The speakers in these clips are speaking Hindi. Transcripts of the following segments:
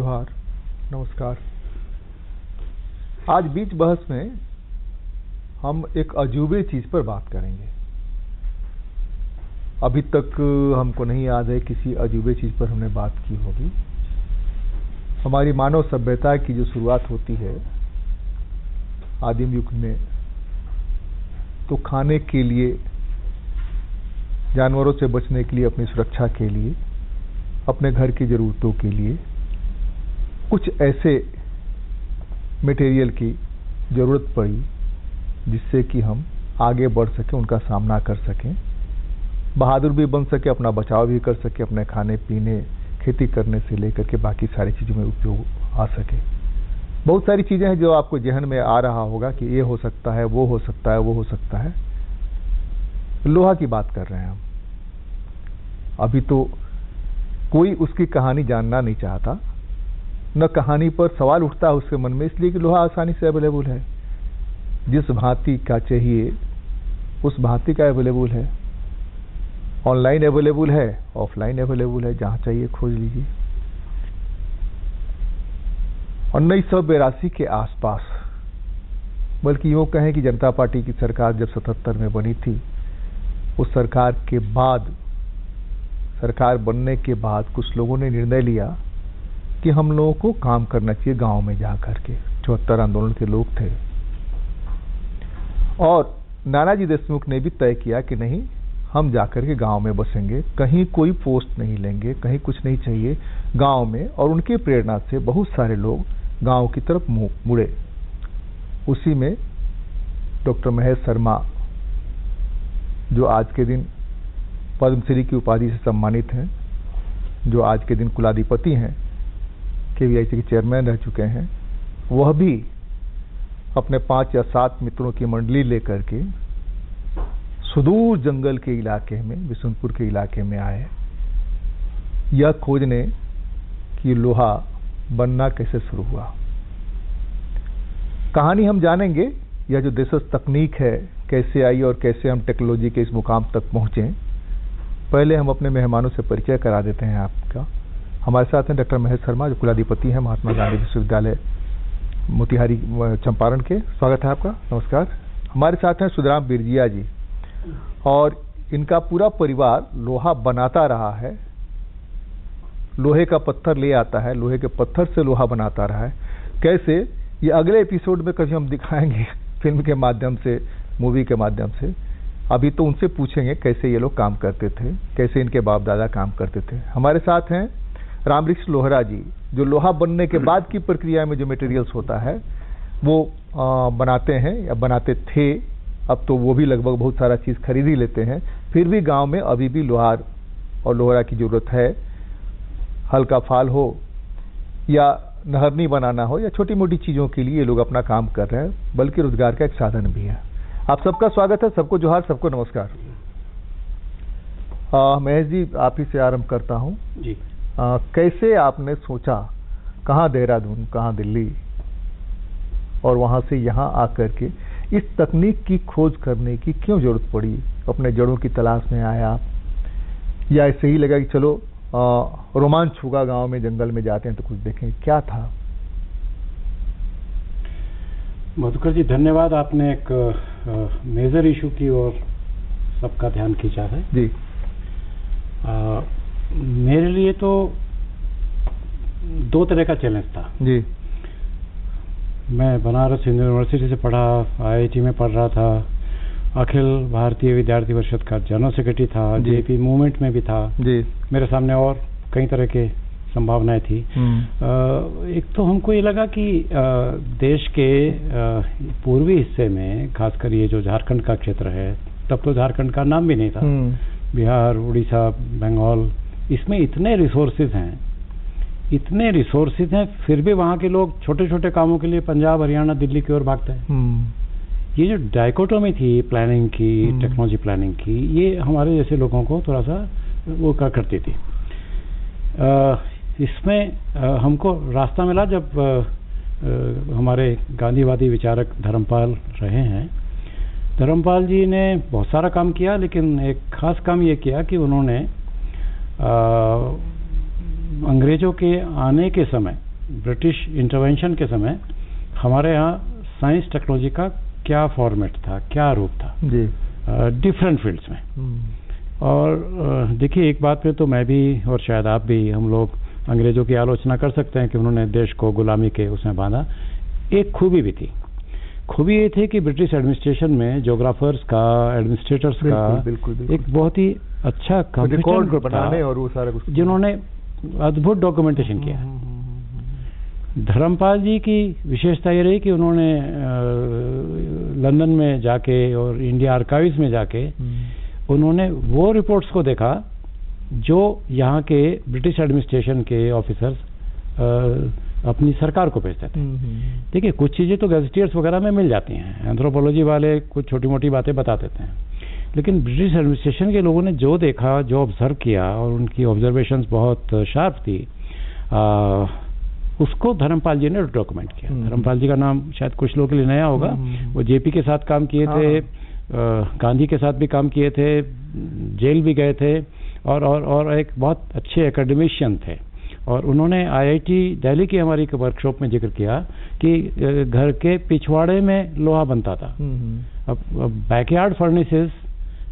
जोहार, नमस्कार। आज बीच बहस में हम एक अजूबे चीज पर बात करेंगे। अभी तक हमको नहीं याद है किसी अजूबे चीज पर हमने बात की होगी। हमारी मानव सभ्यता की जो शुरुआत होती है आदिम युग में, तो खाने के लिए, जानवरों से बचने के लिए, अपनी सुरक्षा के लिए, अपने घर की जरूरतों के लिए कुछ ऐसे मटेरियल की जरूरत पड़ी जिससे कि हम आगे बढ़ सकें, उनका सामना कर सकें, बहादुर भी बन सके, अपना बचाव भी कर सके, अपने खाने पीने, खेती करने से लेकर के बाकी सारी चीज़ों में उपयोग आ सके। बहुत सारी चीज़ें हैं जो आपको जहन में आ रहा होगा कि ये हो सकता है, वो हो सकता है, वो हो सकता है। लोहा की बात कर रहे हैं हम। अभी तो कोई उसकी कहानी जानना नहीं चाहता, न कहानी पर सवाल उठता है उसके मन में, इसलिए कि लोहा आसानी से अवेलेबल है। जिस भांति का चाहिए उस भांति का अवेलेबल है। ऑनलाइन अवेलेबल है, ऑफलाइन अवेलेबल है, जहां चाहिए खोज लीजिए। 1982 के आसपास, बल्कि यूं कहें कि जनता पार्टी की सरकार जब 77 में बनी थी, उस सरकार के बाद, सरकार बनने के बाद कुछ लोगों ने निर्णय लिया कि हम लोगों को काम करना चाहिए गांव में जाकर के। 74 आंदोलन के लोग थे और नानाजी देशमुख ने भी तय किया कि नहीं, हम जाकर के गांव में बसेंगे, कहीं कोई पोस्ट नहीं लेंगे, कहीं कुछ नहीं चाहिए, गांव में। और उनकी प्रेरणा से बहुत सारे लोग गांव की तरफ मुड़े। उसी में डॉक्टर महेश शर्मा, जो आज के दिन पद्मश्री की उपाधि से सम्मानित हैं, जो आज के दिन कुलाधिपति हैं, केवीआईसी के चेयरमैन रह चुके हैं, वह भी अपने 5 या 7 मित्रों की मंडली लेकर के सुदूर जंगल के इलाके में, बिशुनपुर के इलाके में आए, यह खोजने कि लोहा बनना कैसे शुरू हुआ। कहानी हम जानेंगे, यह जो देशज तकनीक है कैसे आई और कैसे हम टेक्नोलॉजी के इस मुकाम तक पहुंचे। पहले हम अपने मेहमानों से परिचय करा देते हैं आपका। हमारे साथ हैं डॉक्टर महेश शर्मा, जो कुलाधिपति हैं महात्मा गांधी विश्वविद्यालय मोतिहारी चंपारण के। स्वागत है आपका, नमस्कार। हमारे साथ हैं सुधराम बिरजिया जी, और इनका पूरा परिवार लोहा बनाता रहा है, लोहे का पत्थर ले आता है, लोहे के पत्थर से लोहा बनाता रहा है। कैसे, ये अगले एपिसोड में कभी हम दिखाएंगे, फिल्म के माध्यम से, मूवी के माध्यम से। अभी तो उनसे पूछेंगे कैसे ये लोग काम करते थे, कैसे इनके बाप दादा काम करते थे। हमारे साथ हैं रामवृक्ष लोहरा जी, जो लोहा बनने के बाद की प्रक्रिया में जो मटेरियल्स होता है वो बनाते हैं या बनाते थे। अब तो वो भी लगभग बहुत सारा चीज़ खरीद ही लेते हैं, फिर भी गांव में अभी भी लोहार और लोहरा की जरूरत है। हल्का फाल हो या नहरनी बनाना हो या छोटी मोटी चीज़ों के लिए ये लोग अपना काम कर रहे हैं, बल्कि रोजगार का एक साधन भी है। आप सबका स्वागत है, सबको जोहार, सबको नमस्कार। महेश जी, आप ही से आरंभ करता हूँ जी। कैसे आपने सोचा, कहाँ देहरादून, कहाँ दिल्ली, और वहाँ से यहाँ आकर के इस तकनीक की खोज करने की क्यों जरूरत पड़ी? अपने जड़ों की तलाश में आए आप, या ऐसे ही लगा कि चलो रोमांच होगा, गांव में जंगल में जाते हैं तो कुछ देखें, क्या था? मधुकर जी, धन्यवाद। आपने एक मेजर इशू की ओर सबका ध्यान खींचा है जी। मेरे लिए तो 2 तरह का चैलेंज था जी। मैं बनारस हिंदू यूनिवर्सिटी से पढ़ा, आईआईटी में पढ़ रहा था, अखिल भारतीय विद्यार्थी परिषद का जनरल सेक्रेटरी था, जेपी मूवमेंट में भी था जी। मेरे सामने और कई तरह के संभावनाएं थी। एक तो हमको ये लगा कि देश के पूर्वी हिस्से में, खासकर ये जो झारखंड का क्षेत्र है, तब तो झारखंड का नाम भी नहीं था, बिहार, उड़ीसा, बंगाल, इसमें इतने रिसोर्सेज हैं, फिर भी वहाँ के लोग छोटे छोटे कामों के लिए पंजाब, हरियाणा, दिल्ली की ओर भागते हैं। ये जो डायकोटोमी थी प्लानिंग की, टेक्नोलॉजी प्लानिंग की, ये हमारे जैसे लोगों को थोड़ा सा वो क्या करती थी। इसमें हमको रास्ता मिला जब हमारे गांधीवादी विचारक धर्मपाल रहे हैं। धर्मपाल जी ने बहुत सारा काम किया, लेकिन एक खास काम ये किया कि उन्होंने अंग्रेजों के आने के समय ब्रिटिश इंटरवेंशन के समय हमारे यहाँ साइंस टेक्नोलॉजी का क्या फॉर्मेट था, क्या रूप था जी, डिफरेंट फील्ड्स में। और देखिए, एक बात पे तो मैं भी और शायद आप भी, हम लोग अंग्रेजों की आलोचना कर सकते हैं कि उन्होंने देश को गुलामी के उसमें बांधा। एक खूबी भी थी, खूबी ये थी कि ब्रिटिश एडमिनिस्ट्रेशन में जोग्राफर्स का, एडमिनिस्ट्रेटर्स का एक बहुत ही अच्छा रिकॉर्ड बनाने और वो सारा कुछ, जिन्होंने अद्भुत डॉक्यूमेंटेशन किया। धर्मपाल जी की विशेषता ये रही कि उन्होंने लंदन में जाके और इंडिया आर्काइव्स में जाके उन्होंने वो रिपोर्ट्स को देखा जो यहाँ के ब्रिटिश एडमिनिस्ट्रेशन के ऑफिसर्स अपनी सरकार को भेजते थे। देखिए, कुछ चीज़ें तो गैजेटियर्स वगैरह में मिल जाती हैं, एंथ्रोपोलॉजी वाले कुछ छोटी मोटी बातें बता देते हैं, लेकिन ब्रिटिश एडमिनिस्ट्रेशन के लोगों ने जो देखा, जो ऑब्जर्व किया, और उनकी ऑब्जर्वेशंस बहुत शार्प थी, उसको धर्मपाल जी ने डॉक्यूमेंट किया। धर्मपाल जी का नाम शायद कुछ लोगों के लिए नया होगा। वो जेपी के साथ काम किए थे, गांधी के साथ भी काम किए थे, जेल भी गए थे, और एक बहुत अच्छे एकेडमिशियन थे। और उन्होंने आईआईटी दिल्ली की हमारी वर्कशॉप में जिक्र किया कि घर के पिछवाड़े में लोहा बनता था। अब बैकयार्ड फर्नेसेस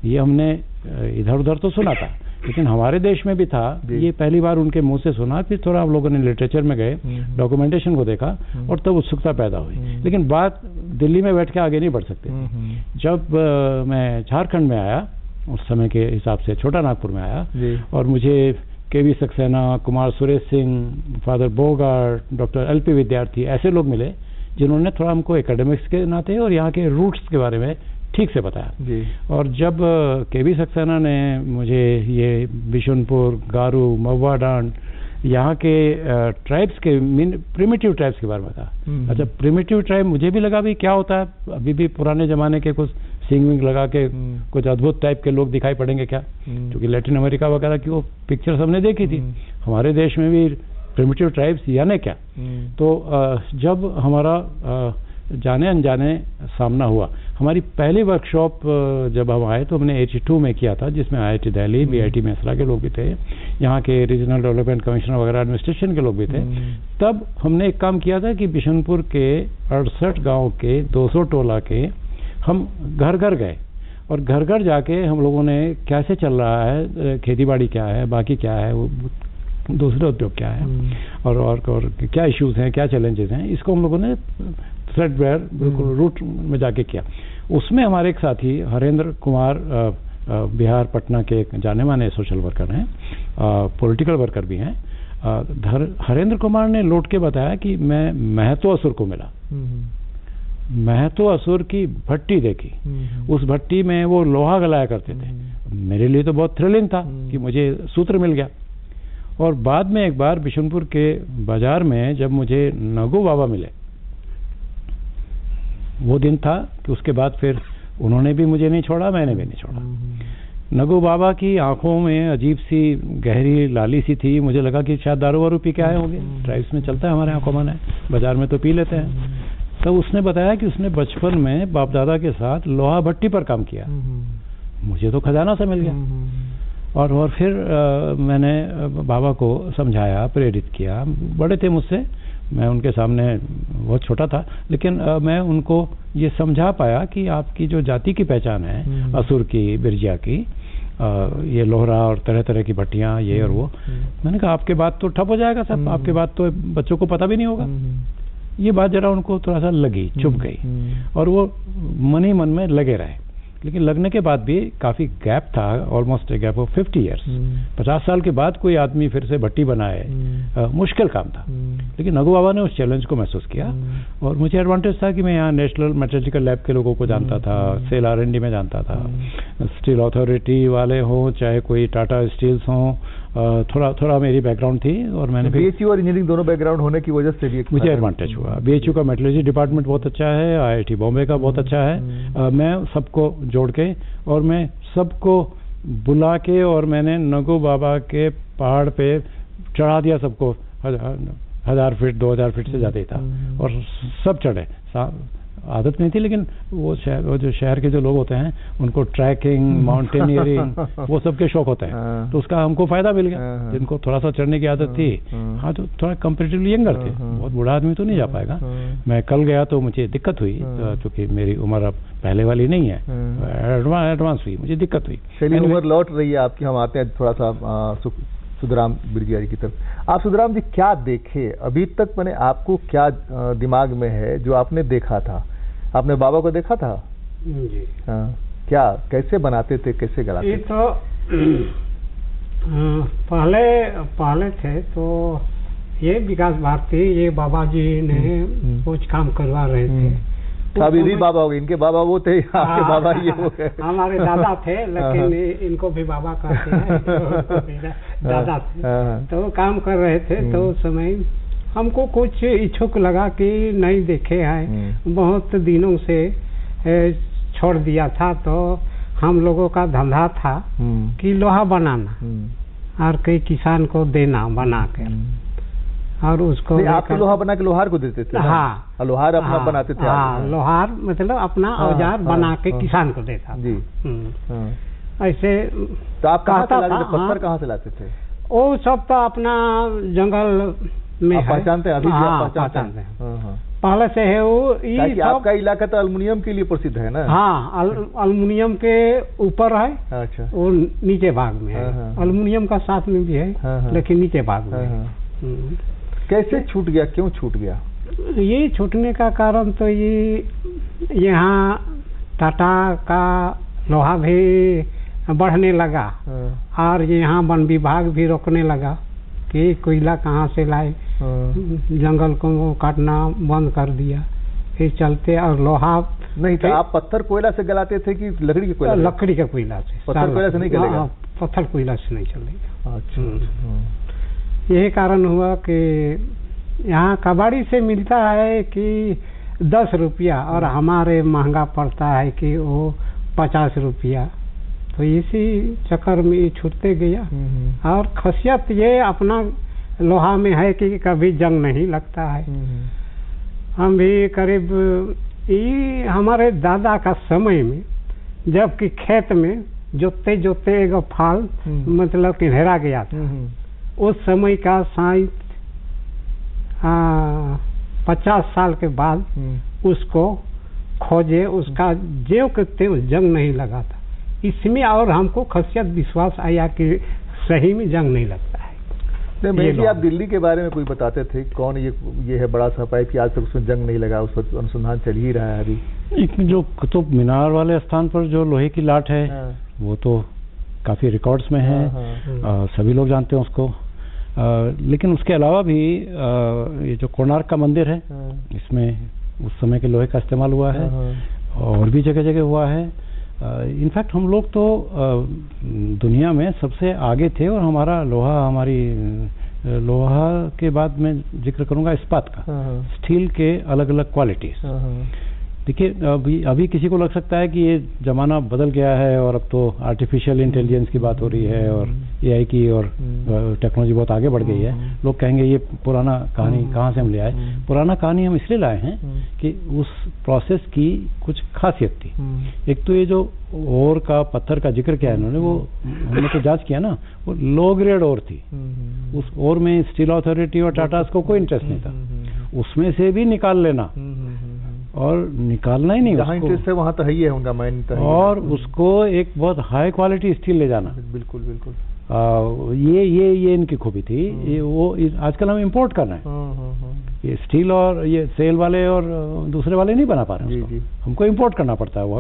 ये हमने इधर उधर तो सुना था, लेकिन हमारे देश में भी था। ये पहली बार उनके मुंह से सुना। फिर थोड़ा हम लोगों ने लिटरेचर में गए, डॉक्यूमेंटेशन को देखा, और तब उत्सुकता पैदा हुई। लेकिन बात दिल्ली में बैठ के आगे नहीं बढ़ सकते। जब मैं झारखंड में आया, उस समय के हिसाब से छोटा नागपुर में आया, और मुझे K V Saxena, Kumar Suresh Singh, father Bogart, doctor L P Vidyarthi, ऐसे लोग मिले जिन्होंने थोड़ा हमको एकेडमिक्स के नाते और यहाँ के रूट्स के बारे में ठीक से बताया। और जब केवी सक्सेना ने मुझे ये बिशुनपुर, गारू, महुआ डांड, यहाँ के ट्राइब्स के प्रिमिटिव ट्राइब्स के बारे में बताया। अच्छा, प्रिमिटिव ट्राइब मुझे भी लगा भी क्या होता है, अभी भी पुराने जमाने के कुछ सिंग विंग लगा के कुछ अद्भुत टाइप के लोग दिखाई पड़ेंगे क्या, क्योंकि लैटिन अमेरिका वगैरह की वो पिक्चर्स हमने देखी थी। हमारे देश में भी प्रिमिटिव ट्राइब्स यानी क्या। तो जब हमारा जाने अनजाने सामना हुआ, हमारी पहली वर्कशॉप जब हम आए तो हमने 82 में किया था, जिसमें आईआईटी दिल्ली, बीआईटी मेसरा के लोग भी थे, यहाँ के रीजनल डेवलपमेंट कमिश्नर वगैरह एडमिनिस्ट्रेशन के लोग भी थे। तब हमने एक काम किया था कि बिशनपुर के 68 गांव के 200 टोला के हम घर घर गए, और घर घर जाके हम लोगों ने कैसे चल रहा है, खेती बाड़ी क्या है, बाकी क्या है, वो दूसरे उद्योग क्या है, और क्या इश्यूज हैं, क्या चैलेंजेस हैं, इसको हम लोगों ने थ्रेडबेयर बिल्कुल रूट में जाके किया। उसमें हमारे एक साथी हरेंद्र कुमार बिहार पटना के एक जाने माने सोशल वर्कर हैं, पॉलिटिकल वर्कर भी हैं। हरेंद्र कुमार ने लौट के बताया कि मैं महतो असुर को मिला, महतो असुर की भट्टी देखी, उस भट्टी में वो लोहा गलाया करते थे। मेरे लिए तो बहुत थ्रिलिंग था कि मुझे सूत्र मिल गया। और बाद में एक बार बिशुनपुर के बाजार में जब मुझे नगू बाबा मिले, वो दिन था कि उसके बाद फिर उन्होंने भी मुझे नहीं छोड़ा, मैंने भी नहीं छोड़ा। नगू बाबा की आंखों में अजीब सी गहरी लाली सी थी। मुझे लगा कि शायद दारू वारू पी के आए होंगे, ट्राइब्स में चलता है हमारे यहाँ कॉमन है, बाजार में तो पी लेते हैं। तो उसने बताया कि उसने बचपन में बाप दादा के साथ लोहा भट्टी पर काम किया। मुझे तो खजाना सा मिल गया। और फिर मैंने बाबा को समझाया, प्रेरित किया। बड़े थे मुझसे, मैं उनके सामने बहुत छोटा था, लेकिन मैं उनको ये समझा पाया कि आपकी जो जाति की पहचान है, असुर की, बिरजिया की, ये लोहरा और तरह तरह की भट्टियां, ये और वो, मैंने कहा आपके बात तो ठप हो जाएगा सब, आपके बात तो बच्चों को पता भी नहीं होगा। ये बात जरा उनको थोड़ा सा लगी, चुभ गई, और वो मन ही मन में लगे रहे। लेकिन लगने के बाद भी काफी गैप था, almost a gap of 50 years. 50 साल के बाद कोई आदमी फिर से भट्टी बनाए, मुश्किल काम था। लेकिन नगू बाबा ने उस चैलेंज को महसूस किया, और मुझे एडवांटेज था कि मैं यहाँ नेशनल मेट्रोलॉजिकल लैब के लोगों को जानता था, सेल R&D में जानता था, स्टील अथॉरिटी वाले हों चाहे कोई टाटा स्टील्स हों, थोड़ा मेरी बैकग्राउंड थी। और मैंने बीएचयू और इंजीनियरिंग दोनों बैकग्राउंड होने की वजह से भी मुझे एडवांटेज हुआ। बीएचयू का मेट्रोलॉजी डिपार्टमेंट बहुत अच्छा है, IIT बॉम्बे का बहुत अच्छा है। मैं सबको जोड़ के और मैं सबको बुला के, और मैंने नगू बाबा के पहाड़ पे चढ़ा दिया सबको, 1000 फीट 2000 फीट से ज़्यादा ही था, और सब चढ़े। आदत नहीं थी, लेकिन वो जो शहर के जो लोग होते हैं उनको ट्रैकिंग, माउंटेनियरिंग वो सब के शौक होते हैं, तो उसका हमको फायदा मिल गया। जिनको थोड़ा सा चढ़ने की आदत थी, हाँ, तो थोड़ा कंपेरेटिवली यंगर थे, बहुत बूढ़ा आदमी तो नहीं जा पाएगा। मैं कल गया तो मुझे दिक्कत हुई, क्योंकि मेरी उम्र अब पहले वाली नहीं है, एडवांस हुई, मुझे दिक्कत हुई। चलिए, उम्र लौट रही है आपकी, हम आते हैं थोड़ा सा सुधराम बिरजियारी की तरफ। आप सुधराम जी क्या देखे अभी तक, मैंने आपको क्या दिमाग में है जो आपने देखा था? आपने बाबा को देखा था जी? हाँ, क्या कैसे बनाते थे, कैसे गलाते? ये तो पहले थे तो ये विकास भारती, ये बाबा जी ने कुछ काम करवा रहे थे। अभी भी बाबा हो गए, इनके बाबा वो थे, आपके बाबा ये हो गए। हमारे दादा थे, लेकिन इनको भी बाबा कहते हैं, तो दादा थे, तो काम कर रहे थे। तो उस समय हमको कुछ इच्छुक लगा कि नहीं देखे हैं, बहुत दिनों से छोड़ दिया था। तो हम लोगों का धंधा था कि लोहा बनाना और कई किसान को देना बना के, और उसको आप तो लोहा बना के लोहार को देते थे? हाँ, लोहार अपना बनाते थे? हाँ, लोहार मतलब अपना औजार बना के किसान को देता जी। ऐसे। तो आप कहाँ से लाते थे, पत्थर कहाँ से लाते थे? वो सब तो अपना जंगल में है। पहचानते हैं अभी? पहचानते हैं, पहले से है वो। ये आपका इलाका तो अल्युमिनियम के लिए प्रसिद्ध है ना? हाँ, अल्युमिनियम के ऊपर है। अच्छा। वो नीचे भाग में है, अल्युमिनियम का साथ में भी है, लेकिन नीचे भाग में। कैसे छूट गया, क्यों छूट गया? ये छूटने का कारण तो ये यहाँ टाटा का लोहा भी बढ़ने लगा, और यहाँ वन विभाग भी रोकने लगा कि कोयला कहाँ से लाए, जंगल को काटना बंद कर दिया। फिर चलते, और लोहा नहीं था। आप पत्थर कोयला से गलाते थे कि लकड़ी के कोयला? लकड़ी के कोयला से। पत्थर कोयला से नहीं गलेगा? पत्थर कोयला से नहीं चलेगा। अच्छा। यही कारण हुआ कि यहाँ कबाड़ी से मिलता है कि 10 रुपया, और हमारे महंगा पड़ता है कि वो 50 रुपया। तो इसी चक्कर में छूटते गया। और खासियत ये अपना लोहा में है कि कभी जंग नहीं लगता है। हम भी करीब ये हमारे दादा का समय में, जबकि खेत में जोते जोते एक फाल मतलब कि हेरा गया था, उस समय का 50 साल के बाद उसको खोजे, उसका ज्यों के त्यों जंग नहीं लगा था। इसमें और हमको खासियत विश्वास आया कि सही में जंग नहीं लगता है। नहीं, आप दिल्ली के बारे में कुछ बताते थे, कौन ये है बड़ा सा पाइप कि आज तक उसमें जंग नहीं लगा, उस पर अनुसंधान चल ही रहा है अभी। जो कुतुब मीनार वाले स्थान पर जो लोहे की लाट है, वो तो काफी रिकॉर्ड्स में है, सभी लोग जानते हैं उसको। लेकिन उसके अलावा भी ये जो कोणार्क का मंदिर है, इसमें उस समय के लोहे का इस्तेमाल हुआ है, और भी जगह जगह हुआ है। इनफैक्ट हम लोग तो दुनिया में सबसे आगे थे, और हमारा लोहा के बाद मैं जिक्र करूंगा इस्पात का, स्टील के अलग अलग क्वालिटीज। देखिए, अभी किसी को लग सकता है कि ये जमाना बदल गया है, और अब तो आर्टिफिशियल इंटेलिजेंस की बात हो रही है, और एआई की, और टेक्नोलॉजी बहुत आगे बढ़ गई है। लोग कहेंगे ये पुराना कहानी कहाँ से हम ले आए। पुराना कहानी हम इसलिए लाए हैं कि उस प्रोसेस की कुछ खासियत थी। एक तो ये जो ओर का पत्थर का जिक्र किया इन्होंने, वो हमने तो जांच किया ना, वो लो ग्रेड ओर थी। उस ओर में स्टील अथॉरिटी और टाटास को कोई इंटरेस्ट नहीं था। उसमें से भी निकाल लेना, और निकालना ही नहीं, जहाँ इंटरेस्ट है वहाँ तो है ही है उनका माइंड, और उसको एक बहुत हाई क्वालिटी स्टील ले जाना। बिल्कुल बिल्कुल। ये इनकी खूबी थी। ये वो आजकल हम इंपोर्ट कर रहे हैं, ये स्टील और ये सेल वाले और दूसरे वाले नहीं बना पा रहे हैं, हमको इंपोर्ट करना पड़ता है वो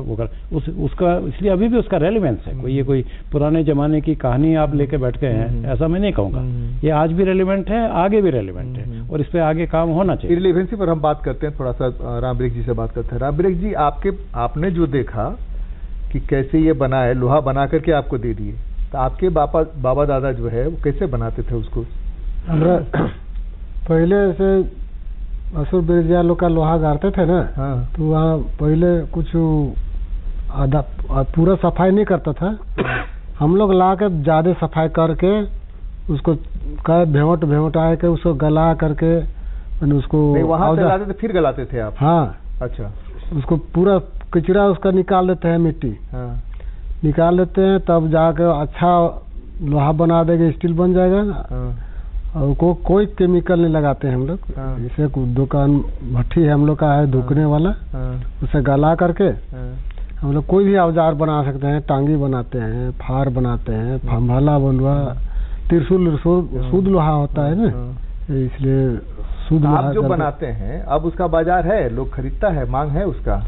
उसका। इसलिए अभी भी उसका रेलिवेंस है। ये कोई पुराने जमाने की कहानी आप लेके बैठ गए हैं, ऐसा मैं नहीं कहूँगा। ये आज भी रेलिवेंट है, आगे भी रेलिवेंट है, और इस पे आगे काम होना चाहिए। रिलेवेंसी पर हम बात करते हैं, थोड़ा सा राम बिरक जी से बात करते हैं। राम बिरक जी, आपने जो देखा कि कैसे ये बना है, लोहा बना करके आपको दे दिए, तो आपके बाबा दादा जो है वो कैसे बनाते थे उसको? पहले ऐसे असुर बिरजिया लोग का लोहा गाड़ते थे ना, तो वहाँ पहले कुछ पूरा सफाई नहीं करता था। हम लोग ला के ज्यादा सफाई करके उसको का भेवट आए के उसको गला करके मैंने उसको वहां से लाते थे फिर गलाते थे आप? हाँ। अच्छा। उसको पूरा कचरा उसका निकाल देते हैं, मिट्टी निकाल देते हैं, तब जाकर अच्छा लोहा बना देंगे, स्टील बन जाएगा ना। और कोई केमिकल नहीं लगाते हैं हम लोग। जैसे दुकान भट्ठी है हम लोग का है धुकने वाला, उसे गला करके हम लोग कोई भी औजार बना सकते हैं। टांगी बनाते हैं, फार बनाते हैं, फंभाला बनवा, त्रिशूल शुद्ध लोहा होता है ना, इसलिए शुद्ध लोहा। आप जो बनाते हैं अब उसका बाजार है, लोग खरीदता है, मांग है उसका?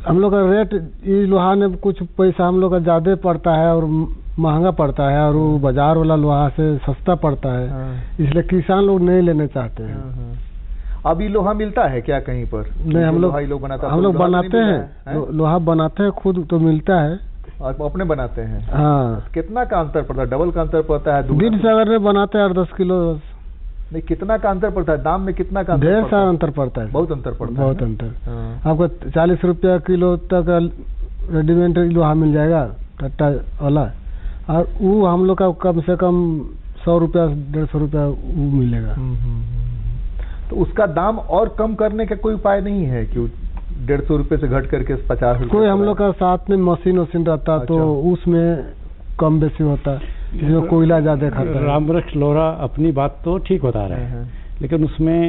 हम लोग का रेट इस लोहा ने कुछ पैसा हम लोग का ज्यादा पड़ता है और महंगा पड़ता है, और वो बाजार वाला लोहा से सस्ता पड़ता है, इसलिए किसान लोग नहीं लेने चाहते हैं। अब ये लोहा मिलता है क्या कहीं पर? नहीं, हम लोग बनाते हैं, लोहा बनाते हैं खुद, तो मिलता है। और अपने बनाते हैं? हाँ। कितना का अंतर पड़ता है? डबल का अंतर पड़ता है? दिन से अगर बनाते हैं 8-10 किलो। नहीं, कितना का अंतर पड़ता है? दाम में कितना का अंतर? ढेर सारा अंतर पड़ता है। बहुत अंतर पड़ता है। बहुत अंतर। आपको 40 रुपया किलो तक रेडीमेड लोहा मिल जाएगा टट्टा वाला, और वो हम लोग का कम से कम 100 रुपया 150 रुपया वो मिलेगा। तो उसका दाम और कम करने का कोई उपाय नहीं है कि 150 रुपये से घट करके 50 रुपये? कोई हम लोग का साथ में मशीन रहता। अच्छा। तो उसमें कम बेसी होता है, जो कोयला ज्यादा खाता है। रामवृक्ष लोहा अपनी बात तो ठीक बता रहे हैं, लेकिन उसमें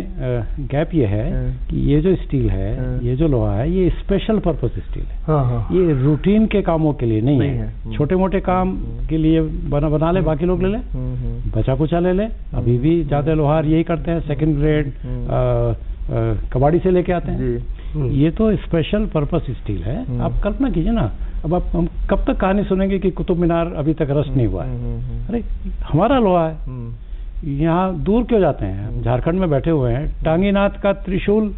गैप ये है कि ये जो स्टील है, ये जो लोहा है, ये स्पेशल पर्पस स्टील है। ये रूटीन के कामों के लिए नहीं है। छोटे मोटे काम के लिए बना ले, बाकी लोग ले ले, बचा कुचा ले ले। अभी भी ज्यादा लोहार यही करते हैं, सेकंड ग्रेड कबाड़ी से लेके आते हैं। ये तो स्पेशल पर्पस स्टील है। आप कल्पना कीजिए ना, अब हम कब तक कहानी सुनेंगे कि कुतुब मीनार अभी तक रस्ट नहीं हुआ है? अरे हमारा लोहा है, यहाँ दूर क्यों जाते हैं? झारखंड में बैठे हुए हैं, टांगीनाथ का त्रिशूल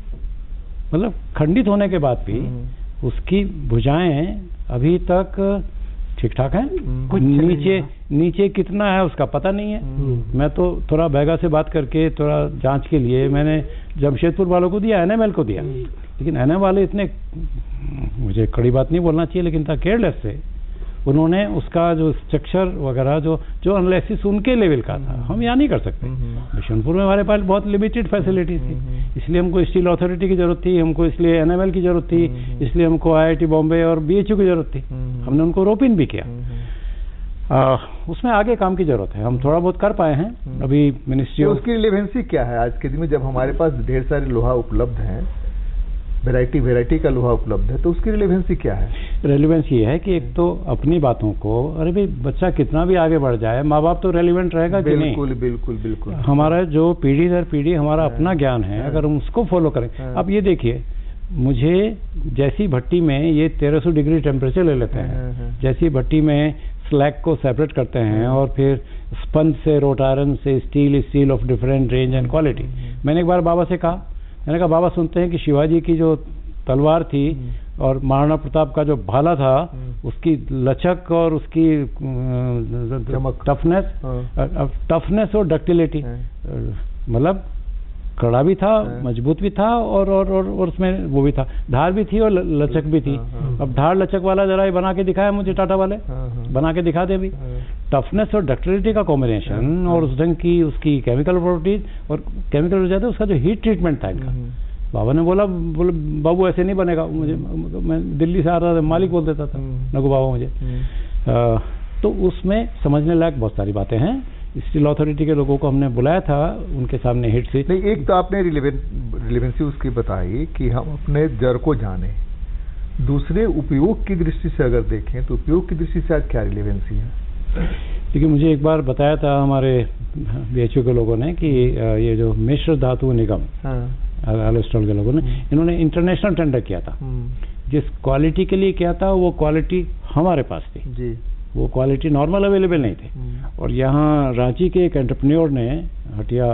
मतलब खंडित होने के बाद भी उसकी भुजाएं अभी तक ठीक ठाक है। कुछ नीचे कितना है उसका पता नहीं है। मैं तो थोड़ा बैगा से बात करके थोड़ा जांच के लिए मैंने जमशेदपुर वालों को दिया, एनएमएल को दिया, लेकिन एनएम वाले इतने, मुझे कड़ी बात नहीं बोलना चाहिए, लेकिन था केयरलेस से। उन्होंने उसका जो स्ट्रक्चर वगैरह जो एनालिसिस उनके लेवल का था, हम यहाँ नहीं कर सकते। बिशनपुर में हमारे पास बहुत लिमिटेड फैसिलिटी थी, इसलिए हमको स्टील अथॉरिटी की जरूरत थी, हमको इसलिए एनएमएल की जरूरत थी, इसलिए हमको आईआईटी बॉम्बे और बीएचयू की जरूरत थी। हमने उनको रोपिन भी किया। उसमें आगे काम की जरूरत है। हम थोड़ा बहुत कर पाए हैं अभी मिनिस्ट्री। उसकी रिलेवेंसी क्या है आज के दिन में, जब हमारे पास ढेर सारे लोहा उपलब्ध हैं, वैरायटी का लोहा उपलब्ध है, तो उसकी रिलेवेंसी क्या है? रेलिवेंस ये है कि एक तो अपनी बातों को, अरे भाई बच्चा कितना भी आगे बढ़ जाए, माँ बाप तो रेलिवेंट रहेगा कि नहीं? बिल्कुल। हमारा जो पीढ़ी दर पीढ़ी हमारा अपना ज्ञान है, अगर हम उसको फॉलो करें। अब ये देखिए, मुझे जैसी भट्टी में ये 1300 डिग्री टेम्परेचर ले लेते हैं, जैसी भट्टी में स्लैग को सेपरेट करते हैं और फिर स्पंज से, रोट आयरन से steel of different range and quality. मैंने एक बार बाबा से कहा, मैंने कहा बाबा सुनते हैं कि शिवाजी की जो तलवार थी और महाराणा प्रताप का जो भाला था, उसकी लचक और उसकी टफनेस और डक्टिलिटी, मतलब कड़ा भी था, मजबूत भी था और उसमें वो भी था, धार भी थी और लचक भी थी। अब धार लचक वाला जरा ही बना के दिखाया मुझे टाटा वाले, बना के दिखा दे भी। टफनेस और डक्टिलिटी का कॉम्बिनेशन और उस ढंग की उसकी केमिकल प्रॉपर्टीज, और केमिकल हो जाता है उसका जो हीट ट्रीटमेंट था इनका। बाबा ने बोला बाबू ऐसे नहीं बनेगा। मुझे, मैं दिल्ली से आ रहा था, मालिक बोल देता था नगु बाबा मुझे। तो उसमें समझने लायक बहुत सारी बातें हैं। स्टील अथॉरिटी के लोगों को हमने बुलाया था, उनके सामने हिट से नहीं। एक तो आपने रिलेवेंसी उसकी बताई कि हम अपने जड़ को जाने, दूसरे उपयोग की दृष्टि से अगर देखें तो उपयोग की दृष्टि से आज क्या रिलेवेंसी है? देखिए, मुझे एक बार बताया था हमारे बीएचयू के लोगों ने कि ये जो मिश्र धातु निगम, एलोस्टॉल के लोगों ने, इन्होंने इंटरनेशनल टेंडर किया था। जिस क्वालिटी के लिए किया था वो क्वालिटी हमारे पास थी जी, वो क्वालिटी नॉर्मल अवेलेबल नहीं थे। और यहाँ रांची के एक एंटरप्रेन्योर ने हटिया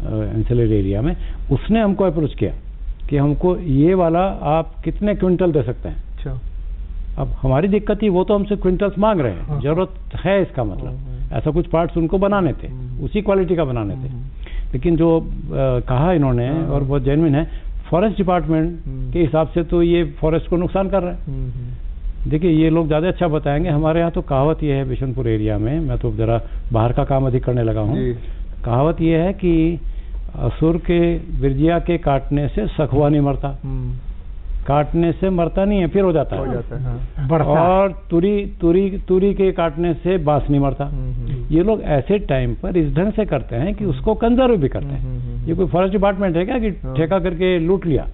इंसुलर एरिया में, उसने हमको अप्रोच किया कि हमको ये वाला आप कितने क्विंटल दे सकते हैं। अच्छा। अब हमारी दिक्कत थी, वो तो हमसे क्विंटल्स मांग रहे हैं, जरूरत है इसका मतलब, ऐसा कुछ पार्ट्स उनको बनाने थे, उसी क्वालिटी का बनाने थे। लेकिन जो कहा इन्होंने, और बहुत जेन्युइन है, फॉरेस्ट डिपार्टमेंट के हिसाब से तो ये फॉरेस्ट को नुकसान कर रहा है। देखिए ये लोग ज़्यादा अच्छा बताएंगे। हमारे यहाँ तो कहावत ये है बिशनपुर एरिया में, मैं तो ज़रा बाहर का काम अधिक करने लगा हूँ। कहावत ये है कि असुर के बिरजिया के काटने से सखुआ नहीं मरता, काटने से मरता नहीं है, फिर हो जाता है, हाँ। और तुरी के काटने से बांस नहीं मरता। ये लोग ऐसे टाइम पर इस ढंग से करते हैं कि उसको कंजर्व भी करते हैं। ये कोई फॉरेस्ट डिपार्टमेंट है क्या कि ठेका करके लूट लिया?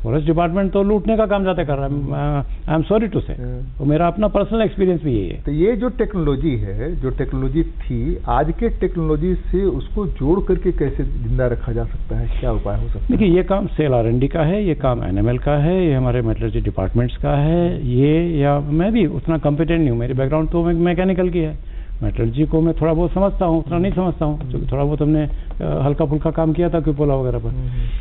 फॉरेस्ट डिपार्टमेंट तो लूटने का काम ज्यादा कर रहा है। आई एम सॉरी टू से, तो मेरा अपना पर्सनल एक्सपीरियंस भी यही है। तो ये जो टेक्नोलॉजी है, जो टेक्नोलॉजी थी, आज के टेक्नोलॉजी से उसको जोड़ करके कैसे जिंदा रखा जा सकता है, क्या उपाय हो सकता है? देखिए ये काम सेल R&D का है, ये काम NML का है, ये हमारे मेटलर्जी डिपार्टमेंट्स का है। ये या मैं भी उतना कॉम्पिटेंट नहीं हूँ, मेरी बैकग्राउंड तो मैकेनिकल की है। मेटलर्जी को मैं थोड़ा बहुत समझता हूँ, उतना नहीं समझता हूँ, क्योंकि थोड़ा बहुत हमने हल्का फुल्का काम किया था क्यूपोला वगैरह पर।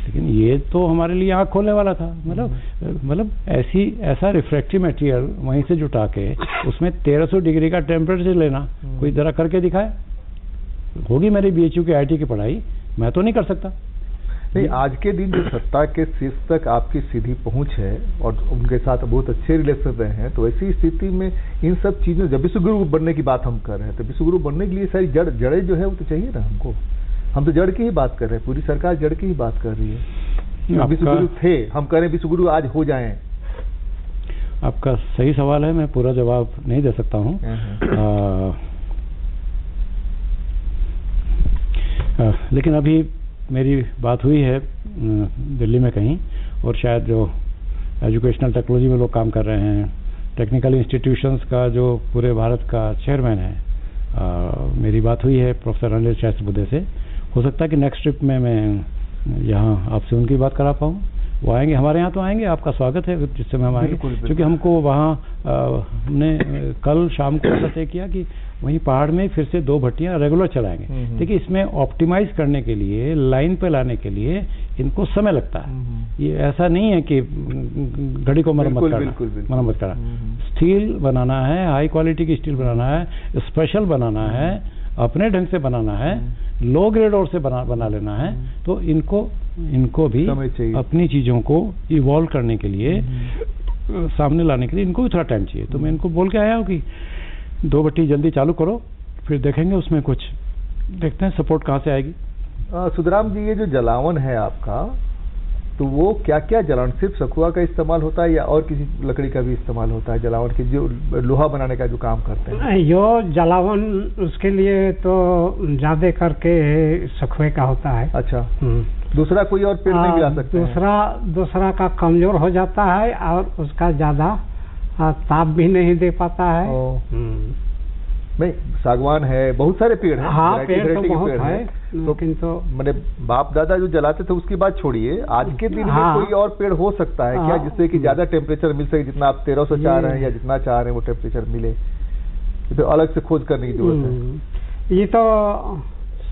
लेकिन ये तो हमारे लिए आँख खोलने वाला था। मतलब ऐसा रिफ्रैक्टिव मटेरियल वहीं से जुटा के उसमें 1300 डिग्री का टेम्परेचर लेना, कोई जरा करके दिखाए। होगी मेरी BHU की IIT की पढ़ाई, मैं तो नहीं कर सकता। नहीं, आज के दिन जो सत्ता के शीर्ष तक आपकी सीधी पहुंच है और उनके साथ बहुत अच्छे रिलेशन रहे हैं, तो ऐसी स्थिति में इन सब चीजों, जब विश्वगुरु बनने की बात हम कर रहे हैं, तो विश्वगुरु बनने के लिए सारी जड़ें जो है वो तो चाहिए ना हमको। हम तो जड़ की ही बात कर रहे हैं, पूरी सरकार जड़ की ही बात कर रही है। विश्वगुरु थे, हम कह रहे हैं विश्वगुरु आज हो जाएं। आपका सही सवाल है, मैं पूरा जवाब नहीं दे सकता हूँ। लेकिन अभी मेरी बात हुई है दिल्ली में कहीं, और शायद जो एजुकेशनल टेक्नोलॉजी में लोग काम कर रहे हैं, टेक्निकल इंस्टीट्यूशंस का जो पूरे भारत का चेयरमैन है, मेरी बात हुई है प्रोफेसर अनिल सहस्त्रबुद्धे से। हो सकता है कि नेक्स्ट ट्रिप में मैं यहाँ आपसे उनकी बात करा पाऊँ। वो आएंगे, हमारे यहाँ तो आएंगे, आपका स्वागत है जिससे हम आएंगे, क्योंकि हमको वहाँ हमने कल शाम को ऐसा तय किया कि वहीं पहाड़ में फिर से 2 भट्टियाँ रेगुलर चलाएंगे। देखिए इसमें ऑप्टिमाइज करने के लिए, लाइन पे लाने के लिए इनको समय लगता है। ये ऐसा नहीं है कि घड़ी को मरम्मत करना। स्टील बनाना है, हाई क्वालिटी की स्टील बनाना है, स्पेशल बनाना है, अपने ढंग से बनाना है, लो ग्रेड और से बना लेना है। तो इनको भी अपनी चीजों को इवॉल्व करने के लिए, सामने लाने के लिए इनको भी थोड़ा टाइम चाहिए। तो मैं इनको बोल के आया हूँ कि 2 भट्टी जल्दी चालू करो, फिर देखेंगे उसमें कुछ, देखते हैं सपोर्ट कहाँ से आएगी। सुधराम जी, ये जो जलावन है आपका, तो वो क्या क्या जलावन, सिर्फ सखुआ का इस्तेमाल होता है या और किसी लकड़ी का भी इस्तेमाल होता है जलावन के, जो लोहा बनाने का जो काम करते हैं? यो जलावन उसके लिए तो ज्यादा करके सखुए का होता है। अच्छा, दूसरा कोई और पेड़ नहीं गिरा सकते? दूसरा का कमजोर हो जाता है और उसका ज्यादा ताप भी नहीं दे पाता है। नहीं, सागवान है, बहुत सारे पेड़ हैं। हाँ, पेड़ तो बहुत है, लेकिन तो मैंने बाप दादा जो जलाते थे उसकी बात छोड़िए, आज के दिन में कोई और पेड़ हो सकता है क्या जिससे कि ज्यादा टेम्परेचर मिल सके, जितना आप 1300 चाह रहे हैं या जितना चाह रहे हैं वो टेम्परेचर मिले? तो अलग से खोज करने की जरूरत है। ये तो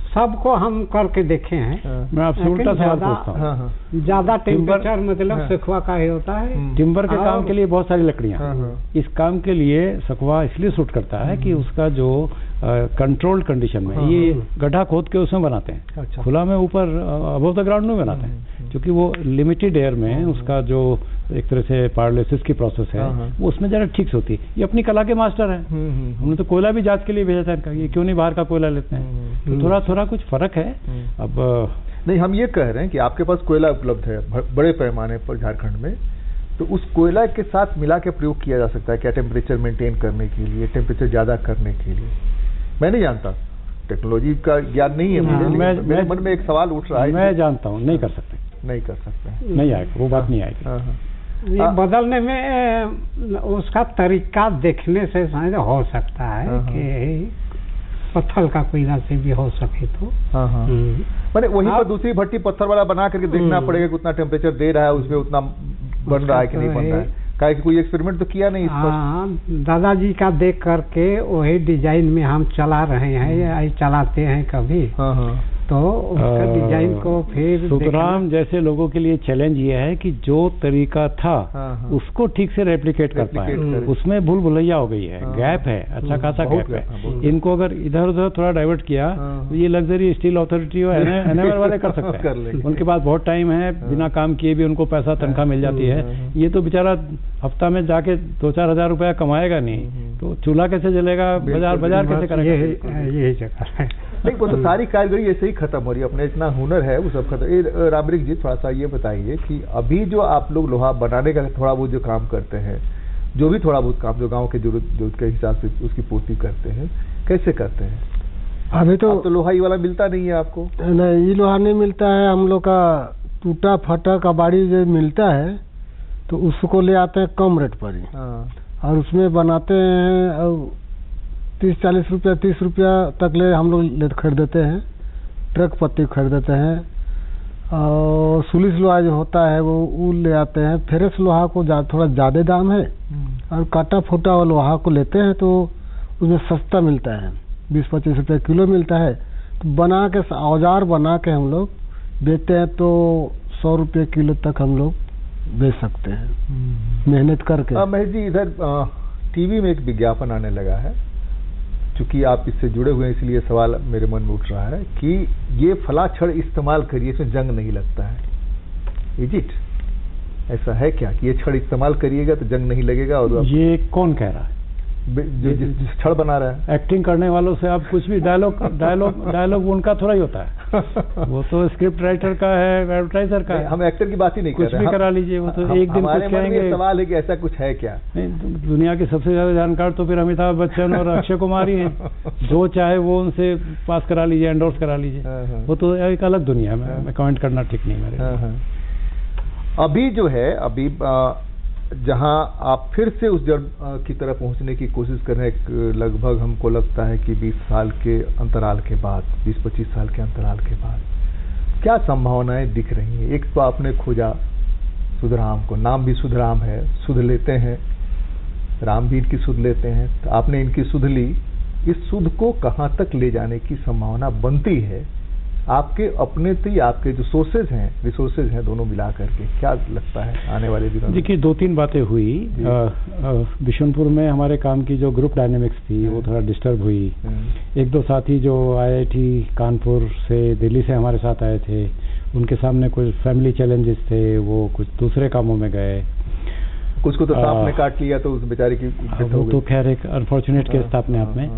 सबको हम करके देखे हैं। मैं आपसे उल्टा सवाल पूछता हूँ। ज्यादा टेम्परेचर मतलब सखुआ का ही होता है। टिम्बर के काम के लिए बहुत सारी लकड़ियाँ, इस काम के लिए सखुआ इसलिए सूट करता है कि उसका जो कंट्रोल्ड कंडीशन में, ये गड्ढा खोद के उसमें बनाते हैं। अच्छा। खुला में ऊपर अबव द ग्राउंड में बनाते हैं, क्योंकि वो लिमिटेड एयर में उसका जो एक तरह से पायरोलिसिस की प्रोसेस है वो उसमें जरा ठीक से होती है। ये अपनी कला के मास्टर हैं। हमने तो कोयला भी जांच के लिए भेजा था, ये क्यों नहीं बाहर का कोयला लेते हैं? तो थोड़ा थोड़ा कुछ फर्क है। अब नहीं, हम ये कह रहे हैं कि आपके पास कोयला उपलब्ध है बड़े पैमाने पर झारखंड में, तो उस कोयला के साथ मिला के प्रयोग किया जा सकता है क्या टेम्परेचर मेंटेन करने के लिए, टेम्परेचर ज्यादा करने के लिए? मैं नहीं जानता, टेक्नोलॉजी का ज्ञान नहीं है मुझे, मेरे मन में एक सवाल उठ रहा है। मैं जानता हूँ, नहीं कर सकते, नहीं आएगा, वो बात नहीं आएगी। ये बदलने में उसका तरीका देखने से शायद हो सकता है कि पत्थर का कोयला से भी हो सके तो। मैंने वहीं पर दूसरी भट्टी पत्थर वाला बना करके देखना पड़ेगा कि उतना टेम्परेचर दे रहा है, उसमें उतना बन रहा है कि नहीं बन रहा है। क्या कोई एक्सपेरिमेंट तो किया नहीं इस पर? हाँ, दादाजी का देख करके वही डिजाइन में हम चला रहे हैं, चलाते हैं कभी। तो उसका डिजाइन को फिर सुतराम जैसे लोगों के लिए चैलेंज ये है कि जो तरीका था उसको ठीक से रेप्लिकेट कर पाए। उसमें भूल भुलैया हो गई है, गैप है, अच्छा खासा गैप है। इनको अगर इधर उधर थोड़ा डाइवर्ट किया तो ये लग्जरी स्टील अथॉरिटी और एनएमआर वाले कर सकते हैं। उनके पास बहुत टाइम है, बिना काम किए भी उनको पैसा तनख्वाह मिल जाती है। ये तो बेचारा हफ्ता में जाके 2-4 हजार रुपया कमाएगा नहीं, तो चूल्हा कैसे जलेगा, बाजार कैसे करेगा? यही जगह है। नहीं, वो तो सारी कारीगरी ऐसे ही खत्म हो रही है, अपने इतना हुनर है वो सब खत्म। रामरिक जी, थोड़ा सा ये बताइए कि अभी जो आप लोग लोहा बनाने का थोड़ा बहुत जो काम करते हैं, जो भी थोड़ा बहुत काम जो गांव के जरूरत के हिसाब से उसकी पूर्ति करते हैं, कैसे करते हैं? अभी तो लोहा ये वाला मिलता नहीं है आपको? नहीं, ये लोहा नहीं मिलता है। हम लोग का टूटा फटा कबाड़ी जो मिलता है तो उसको ले आते हैं कम रेट पर ही, और उसमें बनाते हैं और 30-40 रुपया 30 रुपया तक ले हम लोग खरीदते हैं, ट्रक पत्ती खरीदते हैं। और सुलिस लोहा जो होता है वो ले आते हैं। फेरस लोहा को थोड़ा ज़्यादा दाम है, और काटा फूटा वाला लोहा को लेते हैं तो उसमें सस्ता मिलता है, 20-25 रुपये किलो मिलता है। तो बना के औजार बना के हम लोग बेचते हैं तो 100 रुपये किलो तक हम लोग बेच सकते हैं मेहनत करके। महेश जी, इधर टीवी में एक विज्ञापन आने लगा है, चूंकि आप इससे जुड़े हुए हैं इसलिए सवाल मेरे मन में उठ रहा है कि ये फला छड़ इस्तेमाल करिए, इसमें जंग नहीं लगता है। Is it? ऐसा है क्या कि ये छड़ इस्तेमाल करिएगा तो जंग नहीं लगेगा? और ये कौन कह रहा है? जो जिस छड़ बना रहा है। एक्टिंग करने वालों से आप कुछ भी डायलॉग उनका थोड़ा ही होता है। वो तो स्क्रिप्ट राइटर का है, एडवर्टाइजर का है। हम एक्टर की बात ही नहीं कर रहे, कुछ भी करा लीजिए। वो तो एक दिन कुछ कहेंगे। सवाल है कि ऐसा कुछ है क्या? नहीं, दुनिया के सबसे ज्यादा जानकार तो फिर अमिताभ बच्चन और अक्षय कुमार ही हैं। जो चाहे वो उनसे पास करा लीजिए, एंडोर्स करा लीजिए। वो तो एक अलग दुनिया है, मैं कमेंट करना ठीक नहीं मेरे। अभी जो है, अभी जहां आप फिर से उस जड़ की तरफ पहुंचने की कोशिश कर रहे हैं, लगभग हमको लगता है कि 20 साल के अंतराल के बाद, 20-25 साल के अंतराल के बाद क्या संभावनाएं दिख रही हैं? एक तो आपने खोजा सुधराम को, नाम भी सुधराम है, सुध लेते हैं, राम भी इनकी सुध लेते हैं, तो आपने इनकी सुध ली। इस सुध को कहां तक ले जाने की संभावना बनती है? आपके अपने तो आपके जो सोर्सेज हैं, रिसोर्सेज हैं, दोनों मिला करके क्या लगता है आने वाले दिनों में? देखिए, 2-3 बातें हुई। बिशनपुर में हमारे काम की जो ग्रुप डायनेमिक्स थी वो थोड़ा डिस्टर्ब हुई। 1-2 साथी जो IIT कानपुर से, दिल्ली से हमारे साथ आए थे, उनके सामने कुछ फैमिली चैलेंजेस थे, वो कुछ दूसरे कामों में गए। कुछ को तो सांप ने काट लिया तो उस बेचारे की वो तो खैर एक अनफॉर्चुनेट केस था अपने आप में।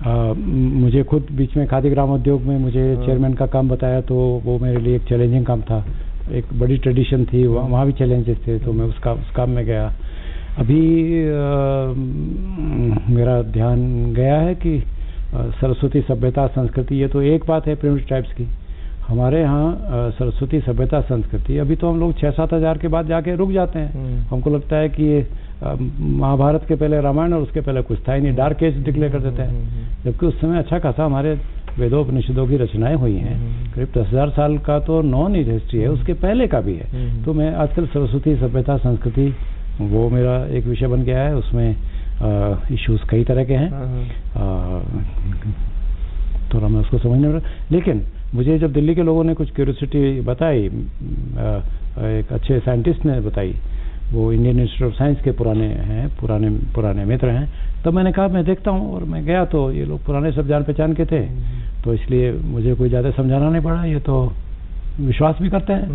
मुझे खुद बीच में खादी ग्राम उद्योग में मुझे चेयरमैन का काम बताया, तो वो मेरे लिए एक चैलेंजिंग काम था। एक बड़ी ट्रेडिशन थी, वहाँ भी चैलेंजेस थे, तो मैं उस काम में गया। अभी मेरा ध्यान गया है कि सरस्वती सभ्यता संस्कृति, ये तो एक बात है प्रिमिटिव ट्राइब्स की। हमारे यहाँ सरस्वती सभ्यता संस्कृति, अभी तो हम लोग 6-7 हजार के बाद जाके रुक जाते हैं। हमको लगता है कि ये महाभारत के पहले रामायण और उसके पहले कुछ था ही नहीं, डार्क एज डिक्लेयर कर देते हैं। जबकि उस समय अच्छा खासा हमारे वेदोपनिषदों की रचनाएं हुई हैं। करीब 10,000 साल का तो नॉन एज हिस्ट्री है, उसके पहले का भी है। तो मैं आजकल सरस्वती सभ्यता संस्कृति, वो मेरा एक विषय बन गया है। उसमें इश्यूज कई तरह के हैं, थोड़ा मैं उसको समझने में, लेकिन मुझे जब दिल्ली के लोगों ने कुछ क्यूरियोसिटी बताई, एक अच्छे साइंटिस्ट ने बताई, वो इंडियन इंस्टीट्यूट ऑफ साइंस के पुराने मित्र हैं, तब मैंने कहा मैं देखता हूँ। और मैं गया तो ये लोग पुराने सब जान पहचान के थे, तो इसलिए मुझे कोई ज़्यादा समझाना नहीं पड़ा। ये तो विश्वास भी करते हैं,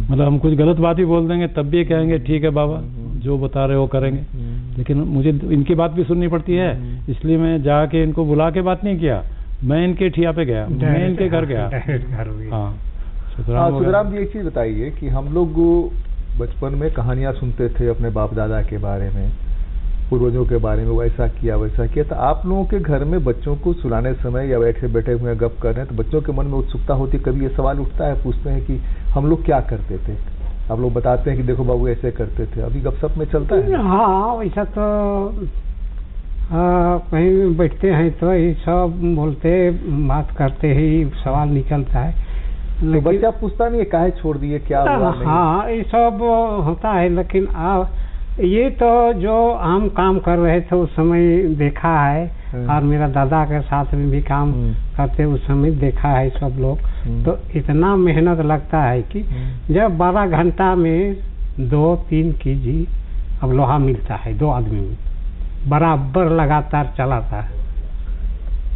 मतलब हम कुछ गलत बात भी बोल देंगे तब भी कहेंगे ठीक है बाबा, जो बता रहे हो करेंगे। लेकिन मुझे इनकी बात भी सुननी पड़ती है, इसलिए मैं जाके इनको बुला के बात नहीं किया, मैं इनके ठिया पे गया, मैं इनके घर गया। हाँ, सुधराम जी, एक चीज बताइए कि हम लोग बचपन में कहानियां सुनते थे अपने बाप दादा के बारे में, पूर्वजों के बारे में, वैसा किया वैसा किया। तो आप लोगों के घर में बच्चों को सुलाने समय या बैठे हुए गप कर रहे हैं तो बच्चों के मन में उत्सुकता होती है, कभी ये सवाल उठता है, पूछते हैं कि हम लोग क्या करते थे? आप लोग बताते हैं कि देखो बाबू ऐसे करते थे, अभी गपशप में चलता है? हाँ, वैसा तो कहीं बैठते हैं तो ये सब बोलते बात करते ही सवाल निकलता है। तो बच्चा पूछता नहीं है काहे छोड़ दिए, क्या हुआ? हाँ, ये सब होता है, लेकिन ये तो जो हम काम कर रहे थे उस समय देखा है, और मेरा दादा के साथ में भी काम करते उस समय देखा है सब लोग। तो इतना मेहनत लगता है कि जब 12 घंटा में 2-3 kg अब लोहा मिलता है 2 आदमी में, बराबर लगातार चलाता है,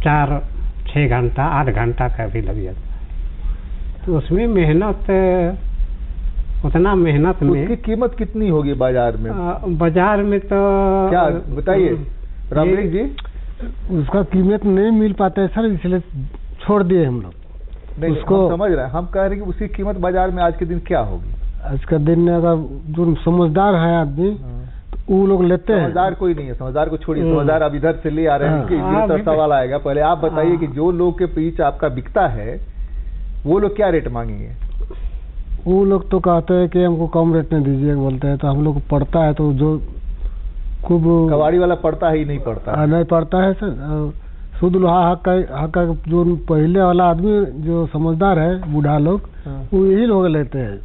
4-6 घंटा 8 घंटा का भी लग जाता है। तो उसमें मेहनत, उतना मेहनत में उसकी कीमत कितनी होगी बाजार में? बाजार में तो क्या बताइए रामलिंग जी? उसका कीमत नहीं मिल पाता है सर, इसलिए छोड़ दिए हम लोग। नहीं, उसको समझ रहे हैं, हम कह रहे हैं कि उसकी कीमत बाजार में आज के दिन क्या होगी? आज का दिन में अगर जो समझदार है आदमी तो वो लोग लेते हैं। समझदार कोई नहीं है, समझदार को छोड़िए, समझदार अब इधर से ले आ रहे हैं कि सवाल आएगा। पहले आप बताइए कि जो लोग के बीच आपका बिकता है वो लोग क्या रेट मांगेंगे? वो लोग तो कहते हैं कि हमको कम रेट में दीजिए बोलते हैं, तो हम लोग पड़ता है तो जो खूब कबाड़ी वाला पड़ता है ही नहीं पड़ता? नहीं पड़ता है सर, शुद्ध लोहा हक का जो पहले वाला आदमी जो समझदार है बूढ़ा लोग वो यही लोग लेते हैं।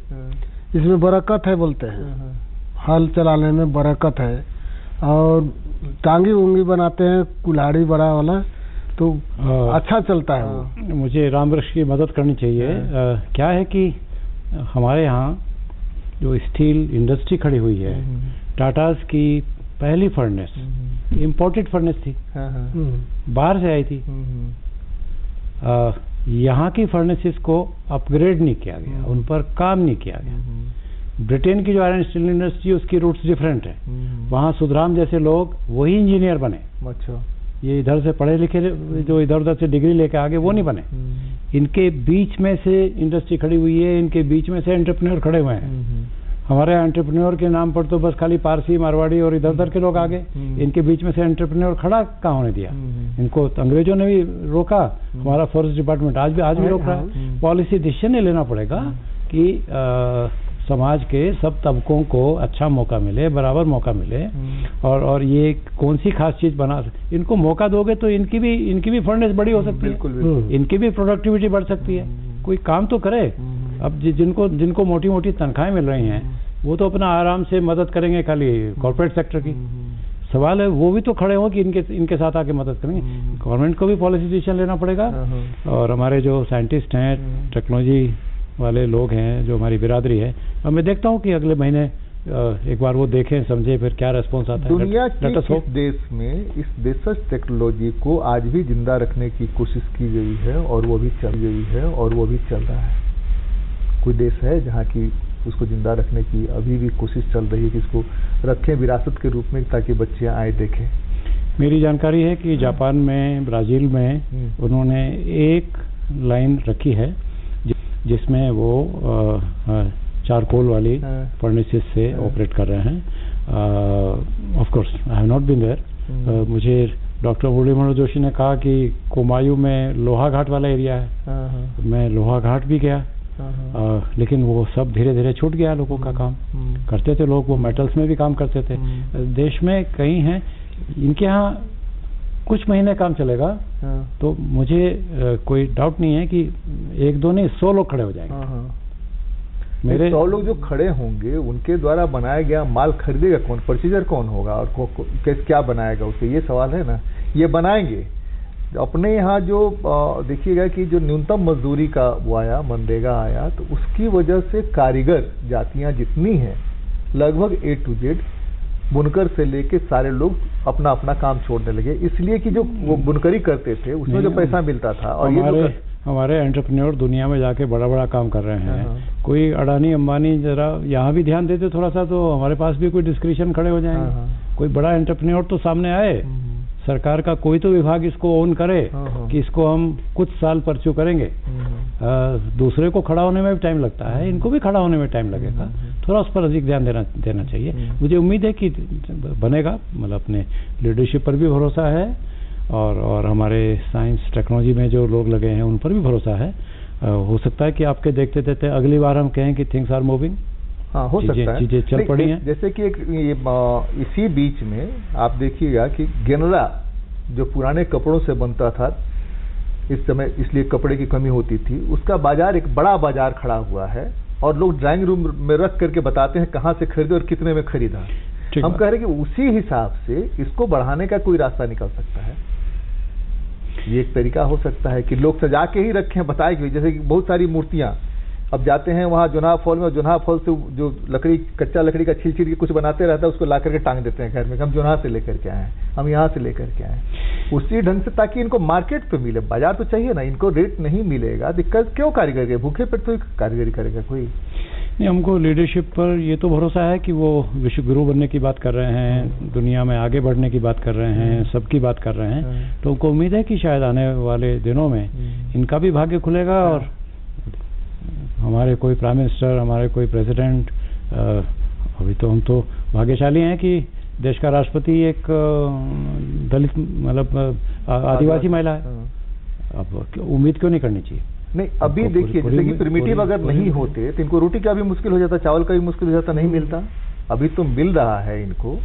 इसमें बरकत है बोलते हैं, हल चलाने में बरकत है, और टांगी उंगी बनाते हैं कुल्हाड़ी बड़ा वाला तो अच्छा चलता है वो। मुझे रामवृक्ष की मदद करनी चाहिए। क्या है कि हमारे यहाँ जो स्टील इंडस्ट्री खड़ी हुई है, टाटास की पहली फर्नेस इम्पोर्टेड फर्नेस थी, बाहर से आई थी। यहाँ की फर्नेसेस को अपग्रेड नहीं किया गया, उन पर काम नहीं किया गया। ब्रिटेन की जो आयरन स्टील इंडस्ट्री उसकी रूट्स डिफरेंट है, वहाँ सुधराम जैसे लोग वही इंजीनियर बने। अच्छा, ये इधर से पढ़े लिखे जो इधर उधर से डिग्री लेके आगे वो नहीं बने। इनके बीच में से इंडस्ट्री खड़ी हुई है, इनके बीच में से एंटरप्रेन्योर खड़े हुए हैं। हमारे एंटरप्रेन्योर के नाम पर तो बस खाली पारसी मारवाड़ी और इधर उधर के लोग आगे, इनके बीच में से एंटरप्रेन्योर खड़ा कहाँ होने दिया? इनको अंग्रेजों ने भी रोका, हमारा फॉरेस्ट डिपार्टमेंट आज भी रोक रहा है। पॉलिसी डिसीजन नहीं लेना पड़ेगा कि समाज के सब तबकों को अच्छा मौका मिले, बराबर मौका मिले, और ये कौन सी खास चीज बना, इनको मौका दोगे तो इनकी भी फर्नेस बड़ी हो सकती है, इनकी भी प्रोडक्टिविटी बढ़ सकती है। कोई काम तो करे। अब जिनको मोटी मोटी तनख्वाहें मिल रही हैं वो तो अपना आराम से मदद करेंगे खाली कॉर्पोरेट सेक्टर की। सवाल है वो भी तो खड़े हो कि इनके साथ आके मदद करेंगे। गवर्नमेंट को भी पॉलिसी डिसीजन लेना पड़ेगा, और हमारे जो साइंटिस्ट हैं, टेक्नोलॉजी वाले लोग हैं, जो हमारी बिरादरी है, अब मैं देखता हूँ कि अगले महीने एक बार वो देखें, समझे, फिर क्या रेस्पॉन्स आता है। दुनिया के इस देश में इस देशज टेक्नोलॉजी को आज भी जिंदा रखने की कोशिश की गई है, और वो भी चल रहा है। कोई देश है जहाँ की उसको जिंदा रखने की अभी भी कोशिश चल रही है कि इसको रखें विरासत के रूप में, ताकि बच्चे आए देखें? मेरी जानकारी है कि जापान में, ब्राजील में उन्होंने एक लाइन रखी है जिसमें वो चारकोल वाली फर्नेसेस से ऑपरेट कर रहे हैं। Of course I have not been there. मुझे डॉक्टर मुरलीधर जोशी ने कहा कि कुमायूं में लोहा घाट वाला एरिया है, मैं लोहा घाट भी गया, लेकिन वो सब धीरे धीरे छूट गया। लोगों का काम करते थे लोग, वो मेटल्स में भी काम करते थे। देश में कई हैं, इनके यहाँ कुछ महीने काम चलेगा, तो मुझे कोई डाउट नहीं है कि 1-2 नहीं 100 लोग खड़े हो जाएंगे। मेरे 100 लोग जो खड़े होंगे उनके द्वारा बनाया गया माल खरीदेगा कौन? परचेजर कौन होगा, और क्या बनाएगा उसके? ये सवाल है ना। ये बनाएंगे अपने यहाँ। जो देखिएगा कि जो न्यूनतम मजदूरी का वो आया, मनरेगा आया, तो उसकी वजह से कारीगर जातियां जितनी हैं लगभग A to Z, बुनकर से लेके सारे लोग अपना अपना काम छोड़ने लगे, इसलिए कि जो वो बुनकरी करते थे उसमें जो पैसा मिलता था। और हमारे एंटरप्रेन्योर दुनिया में जाके बड़ा काम कर रहे हैं। कोई अडानी अंबानी जरा यहाँ भी ध्यान देते थोड़ा सा, तो हमारे पास भी कोई डिस्क्रिप्शन खड़े हो जाएंगे। कोई बड़ा एंटरप्रेन्योर तो सामने आए, सरकार का कोई तो विभाग इसको ओन करे कि इसको हम कुछ साल परस्यू करेंगे। दूसरे को खड़ा होने में भी टाइम लगता है, इनको भी खड़ा होने में टाइम लगेगा, थोड़ा उस पर अधिक ध्यान देना चाहिए। मुझे उम्मीद है कि बनेगा, मतलब अपने लीडरशिप पर भी भरोसा है, और हमारे साइंस टेक्नोलॉजी में जो लोग लगे हैं उन पर भी भरोसा है। हो सकता है कि आपके देखते देखते अगली बार हम कहें कि थिंग्स आर मूविंग। हाँ, हो सकता है, चीजें चल पड़ी हैं। जैसे कि इसी बीच में आप देखिएगा कि गेनरा जो पुराने कपड़ों से बनता था, इस समय इसलिए कपड़े की कमी होती थी, उसका बाजार एक बड़ा बाजार खड़ा हुआ है, और लोग ड्राइंग रूम में रख करके बताते हैं कहाँ से खरीदे और कितने में खरीदा। हम कह रहे हैं कि उसी हिसाब से इसको बढ़ाने का कोई रास्ता निकल सकता है। ये एक तरीका हो सकता है कि लोग सजा के ही रखें, बताए कि जैसे कि बहुत सारी मूर्तियां अब जाते हैं वहाँ जुनाहा फॉल में, जुनाहा फॉल से जो लकड़ी, कच्चा लकड़ी का छील के कुछ बनाते रहता है, उसको ला करके टांग देते हैं घर में, हम जुनाहा से लेकर के आए हैं, हम यहाँ से लेकर के आए हैं, उसी ढंग से, ताकि इनको मार्केट पे मिले। बाजार तो चाहिए ना, इनको रेट नहीं मिलेगा, दिक्कत क्यों कारीगर के भूखे पेट तो कारीगरी करेगा कोई नहीं। हमको लीडरशिप पर ये तो भरोसा है कि वो विश्व गुरु बनने की बात कर रहे हैं, दुनिया में आगे बढ़ने की बात कर रहे हैं, सबकी बात कर रहे हैं, तो उनको उम्मीद है कि शायद आने वाले दिनों में इनका भी भाग्य खुलेगा और हमारे कोई प्राइम मिनिस्टर, हमारे कोई प्रेसिडेंट, अभी तो हम तो भाग्यशाली हैं कि देश का राष्ट्रपति एक दलित मतलब आदिवासी महिला है। अब उम्मीद क्यों नहीं करनी चाहिए? नहीं, अभी देखिए जैसे कि प्रिमिटिव अगर नहीं होते तो इनको रोटी का भी मुश्किल हो जाता, चावल का भी मुश्किल हो जाता, नहीं मिलता। अभी तो मिल रहा है इनको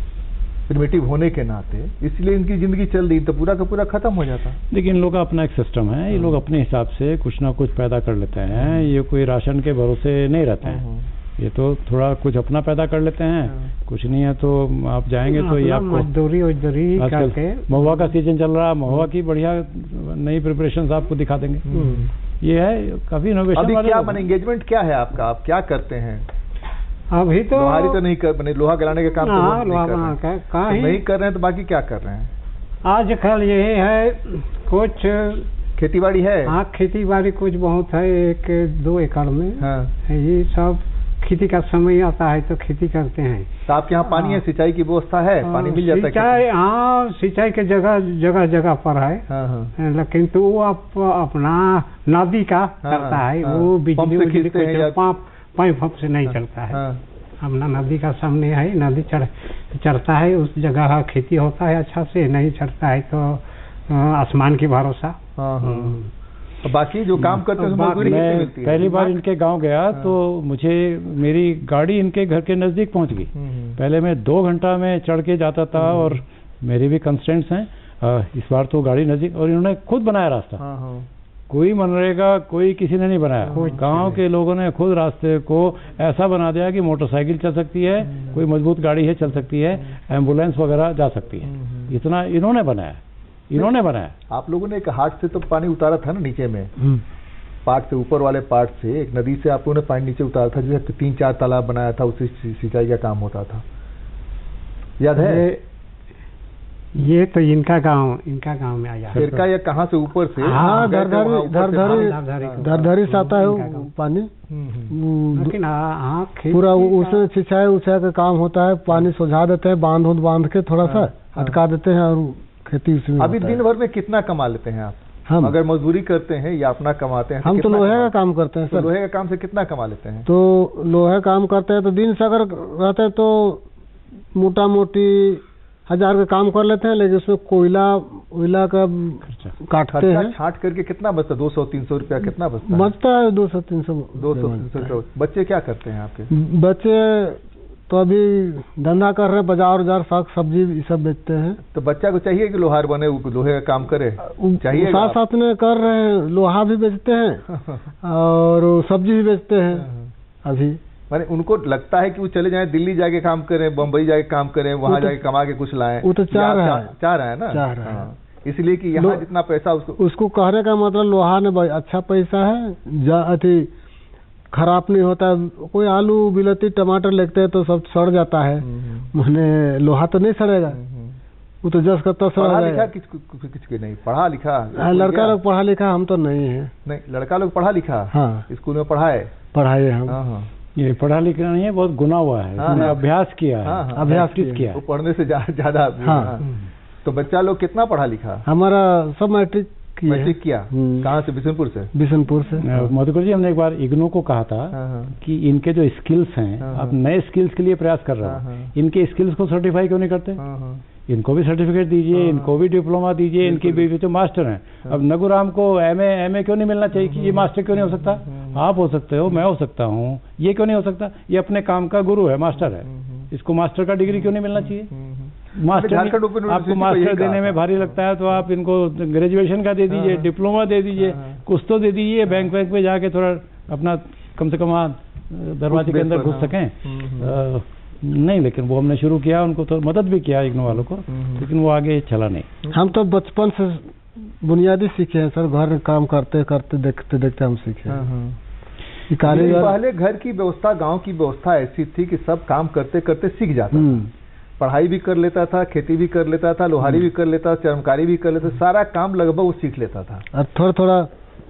प्रिमिटिव होने के नाते, इसलिए इनकी जिंदगी चल रही, तो पूरा का पूरा खत्म हो जाता। देखिए इन लोगों का अपना एक सिस्टम है, ये लोग अपने हिसाब से कुछ ना कुछ पैदा कर लेते हैं, ये कोई राशन के भरोसे नहीं रहते हैं, ये तो थोड़ा कुछ अपना पैदा कर लेते हैं, कुछ नहीं है तो आप जाएंगे तो ये आपको मजदूरी करके, महुआ का सीजन चल रहा है, महुआ की बढ़िया नई प्रिपरेशन आपको दिखा देंगे। ये है काफी इनोवेशन। अभी क्या एंगेजमेंट क्या है आपका, आप क्या करते हैं? अभी तो लोहारी तो नहीं कर, लोहा गलाने का काम तो नहीं कर रहे हैं, तो बाकी क्या कर रहे हैं? आजकल यही है, कुछ खेतीबाड़ी है। हाँ, खेतीबाड़ी कुछ बहुत है, 1-2 एकड़ में। ये सब खेती का समय आता है तो खेती करते हैं। तो आपके यहाँ पानी है, सिंचाई की व्यवस्था है, पानी मिल जाता है? सिंचाई, हाँ, सिंचाई के जगह पर है, लेकिन तो वो अपना नदी का करता है, वो बिजली पाइप से नहीं चलता है। अपना नदी का सामने है, नदी चढ़ता है, उस जगह खेती होता है अच्छा से, नहीं चढ़ता है तो आसमान की भरोसा। बाकी जो काम करते हैं मजदूरी कितनी मिलती है? पहली बार इनके गांव गया तो मुझे मेरी गाड़ी इनके घर के नजदीक पहुंच गई। पहले मैं 2 घंटा में चढ़ के जाता था और मेरी भी कंस्ट्रेंट्स हैं, इस बार तो गाड़ी नजदीक, और इन्होंने खुद बनाया रास्ता। कोई मनरेगा कोई किसी ने नहीं बनाया, गांव के लोगों ने खुद रास्ते को ऐसा बना दिया कि मोटरसाइकिल चल सकती है, कोई मजबूत गाड़ी है चल सकती है, एम्बुलेंस वगैरह जा सकती है, इतना इन्होंने बनाया। आप लोगों ने एक हाट से तो पानी उतारा था ना नीचे में, पार्ट से, ऊपर वाले पार्ट से एक नदी से आप लोगों ने पानी नीचे उतारा था, जिससे 3-4 तालाब बनाया था, उसी सिंचाई का काम होता था, याद है? ये तो इनका गांव में आया फिर का, या कहाँ से ऊपर से? हाँ, धरधरी से आता है पानी, लेकिन पूरा उसमें सिंचाई का काम होता है, पानी सुझा देते हैं, बांध के थोड़ा सा अटका देते हैं और खेती उसमें। अभी दिन भर में कितना कमा लेते हैं आप? हम अगर मजदूरी करते हैं या अपना कमाते हैं? हम तो लोहे का काम करते हैं सर। लोहे का काम से कितना कमा लेते हैं? तो लोहे काम करते हैं तो दिन से अगर रहते हैं तो मोटा मोटी 1000 का काम कर लेते हैं, लेकिन उसमें कोयला का काटते हैं, छाट करके कितना बचता? 200-300 रुपया कितना बचता है? 200-300 रुपया। बच्चे क्या करते हैं आपके? बच्चे तो अभी धंधा कर रहे हैं, बाजार साग सब्जी ये सब बेचते हैं। तो बच्चा को चाहिए कि लोहार बने, लोहे का काम करे? चाहिए, साथ में कर रहे हैं, लोहा भी बेचते हैं और सब्जी भी बेचते हैं। अभी माने उनको लगता है कि वो चले जाएं दिल्ली जाके काम करें, बम्बई जाके काम करें, वहाँ जाके कमा के कुछ लाएं, वो तो चाह रहा है ना, इसलिए कि यहाँ जितना पैसा उसको कहने का मतलब लोहा ने अच्छा पैसा है, खराब नहीं होता। कोई आलू बिलाती टमाटर लगते हैं तो सब सड़ जाता है, मैंने लोहा तो नहीं सड़ेगा, वो तो जस करता पढ़ा लिखा किसके नहीं? पढ़ा लिखा लड़का लोग पढ़ा लिखा, हम तो नहीं है। नहीं, लड़का लोग पढ़ा लिखा, हाँ, स्कूल में पढ़ाए हम। ये पढ़ा लिखा नहीं है, बहुत गुना हुआ है, अभ्यास किया है, अभ्यास किया, पढ़ने से ज्यादा। तो बच्चा लोग कितना पढ़ा लिखा? हमारा सब मैट्रिक किया। कहाँ से? बिशनपुर से। मधुकर जी, हमने एक बार इग्नू को कहा था कि इनके जो स्किल्स हैं, आप नए स्किल्स के लिए प्रयास कर रहे हो, इनके स्किल्स को सर्टिफाई क्यों नहीं करते? इनको भी सर्टिफिकेट दीजिए, इनको भी डिप्लोमा दीजिए, इनके भी जो मास्टर हैं। अब नगुराम को एमए क्यों नहीं मिलना चाहिए कि ये मास्टर क्यों नहीं हो सकता? आप हो सकते हो, मैं हो सकता हूँ, ये क्यों नहीं हो सकता? ये अपने काम का गुरु है, मास्टर है, इसको मास्टर का डिग्री क्यों नहीं मिलना चाहिए? मास्टर आपको मास्टर देने में भारी लगता है तो आप इनको ग्रेजुएशन का दे दीजिए, डिप्लोमा दे दीजिए, कुछ तो दे दीजिए, बैंक में जाके थोड़ा अपना कम से कम दरवाजे के अंदर घुस सकें। नहीं, लेकिन वो हमने शुरू किया, उनको तो मदद भी किया इग्नू वालों को, लेकिन वो आगे चला नहीं। हम तो बचपन से बुनियादी सीखे हैं सर, घर में काम करते करते देखते देखते हम सीखे। कारीगर पहले घर की व्यवस्था, गांव की व्यवस्था ऐसी थी कि सब काम करते करते सीख जाता था। पढ़ाई भी कर लेता था, खेती भी कर लेता था, लोहारी भी कर लेता था, चरमकारी भी कर लेता था, सारा काम लगभग वो सीख लेता था। और थोड़ा थोड़ा